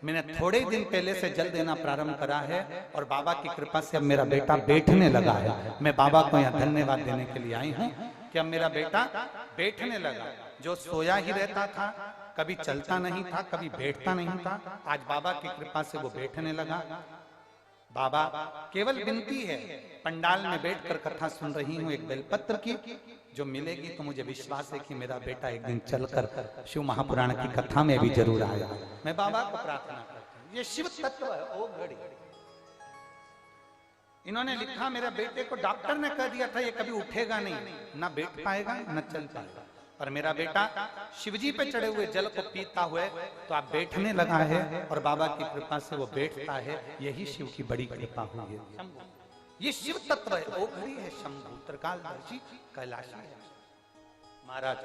Speaker 1: मैंने थोड़े दिन पहले से जल देना प्रारंभ करा है और बाबा की कृपा से अब मेरा बेटा बैठने लगा है। मैं बाबा को यहाँ धन्यवाद देने के लिए आई हूँ कि अब मेरा बेटा बैठने लगा। जो सोया ही रहता था, कभी चलता नहीं था, कभी बैठता नहीं था, आज बाबा की कृपा से वो बैठने लगा। बाबा, केवल विनती है, पंडाल में बैठकर कथा सुन रही हूँ एक बेलपत्र की, जो मिलेगी तो मुझे विश्वास है कि मेरा बेटा एक दिन चलकर शिव महापुराण की कथा में भी जरूर आएगा। मैं बाबा को प्रार्थना करता हूँ, ये शिव तत्व है। ओ घड़ी, इन्होंने लिखा मेरे बेटे को डॉक्टर ने कह दिया था ये कभी उठेगा नहीं, ना बैठ पाएगा न चल पाएगा, पर मेरा बेटा शिवजी पे चढ़े हुए जल को पीता हुए तो आप बैठने लगा है और बाबा की कृपा से वो बैठता है। यही शिव की बड़ी कृपा हुई है। ये शिव तत्व है। ओ घड़ी है शंभु त्रिकालदर्शी कैलाशी महाराज।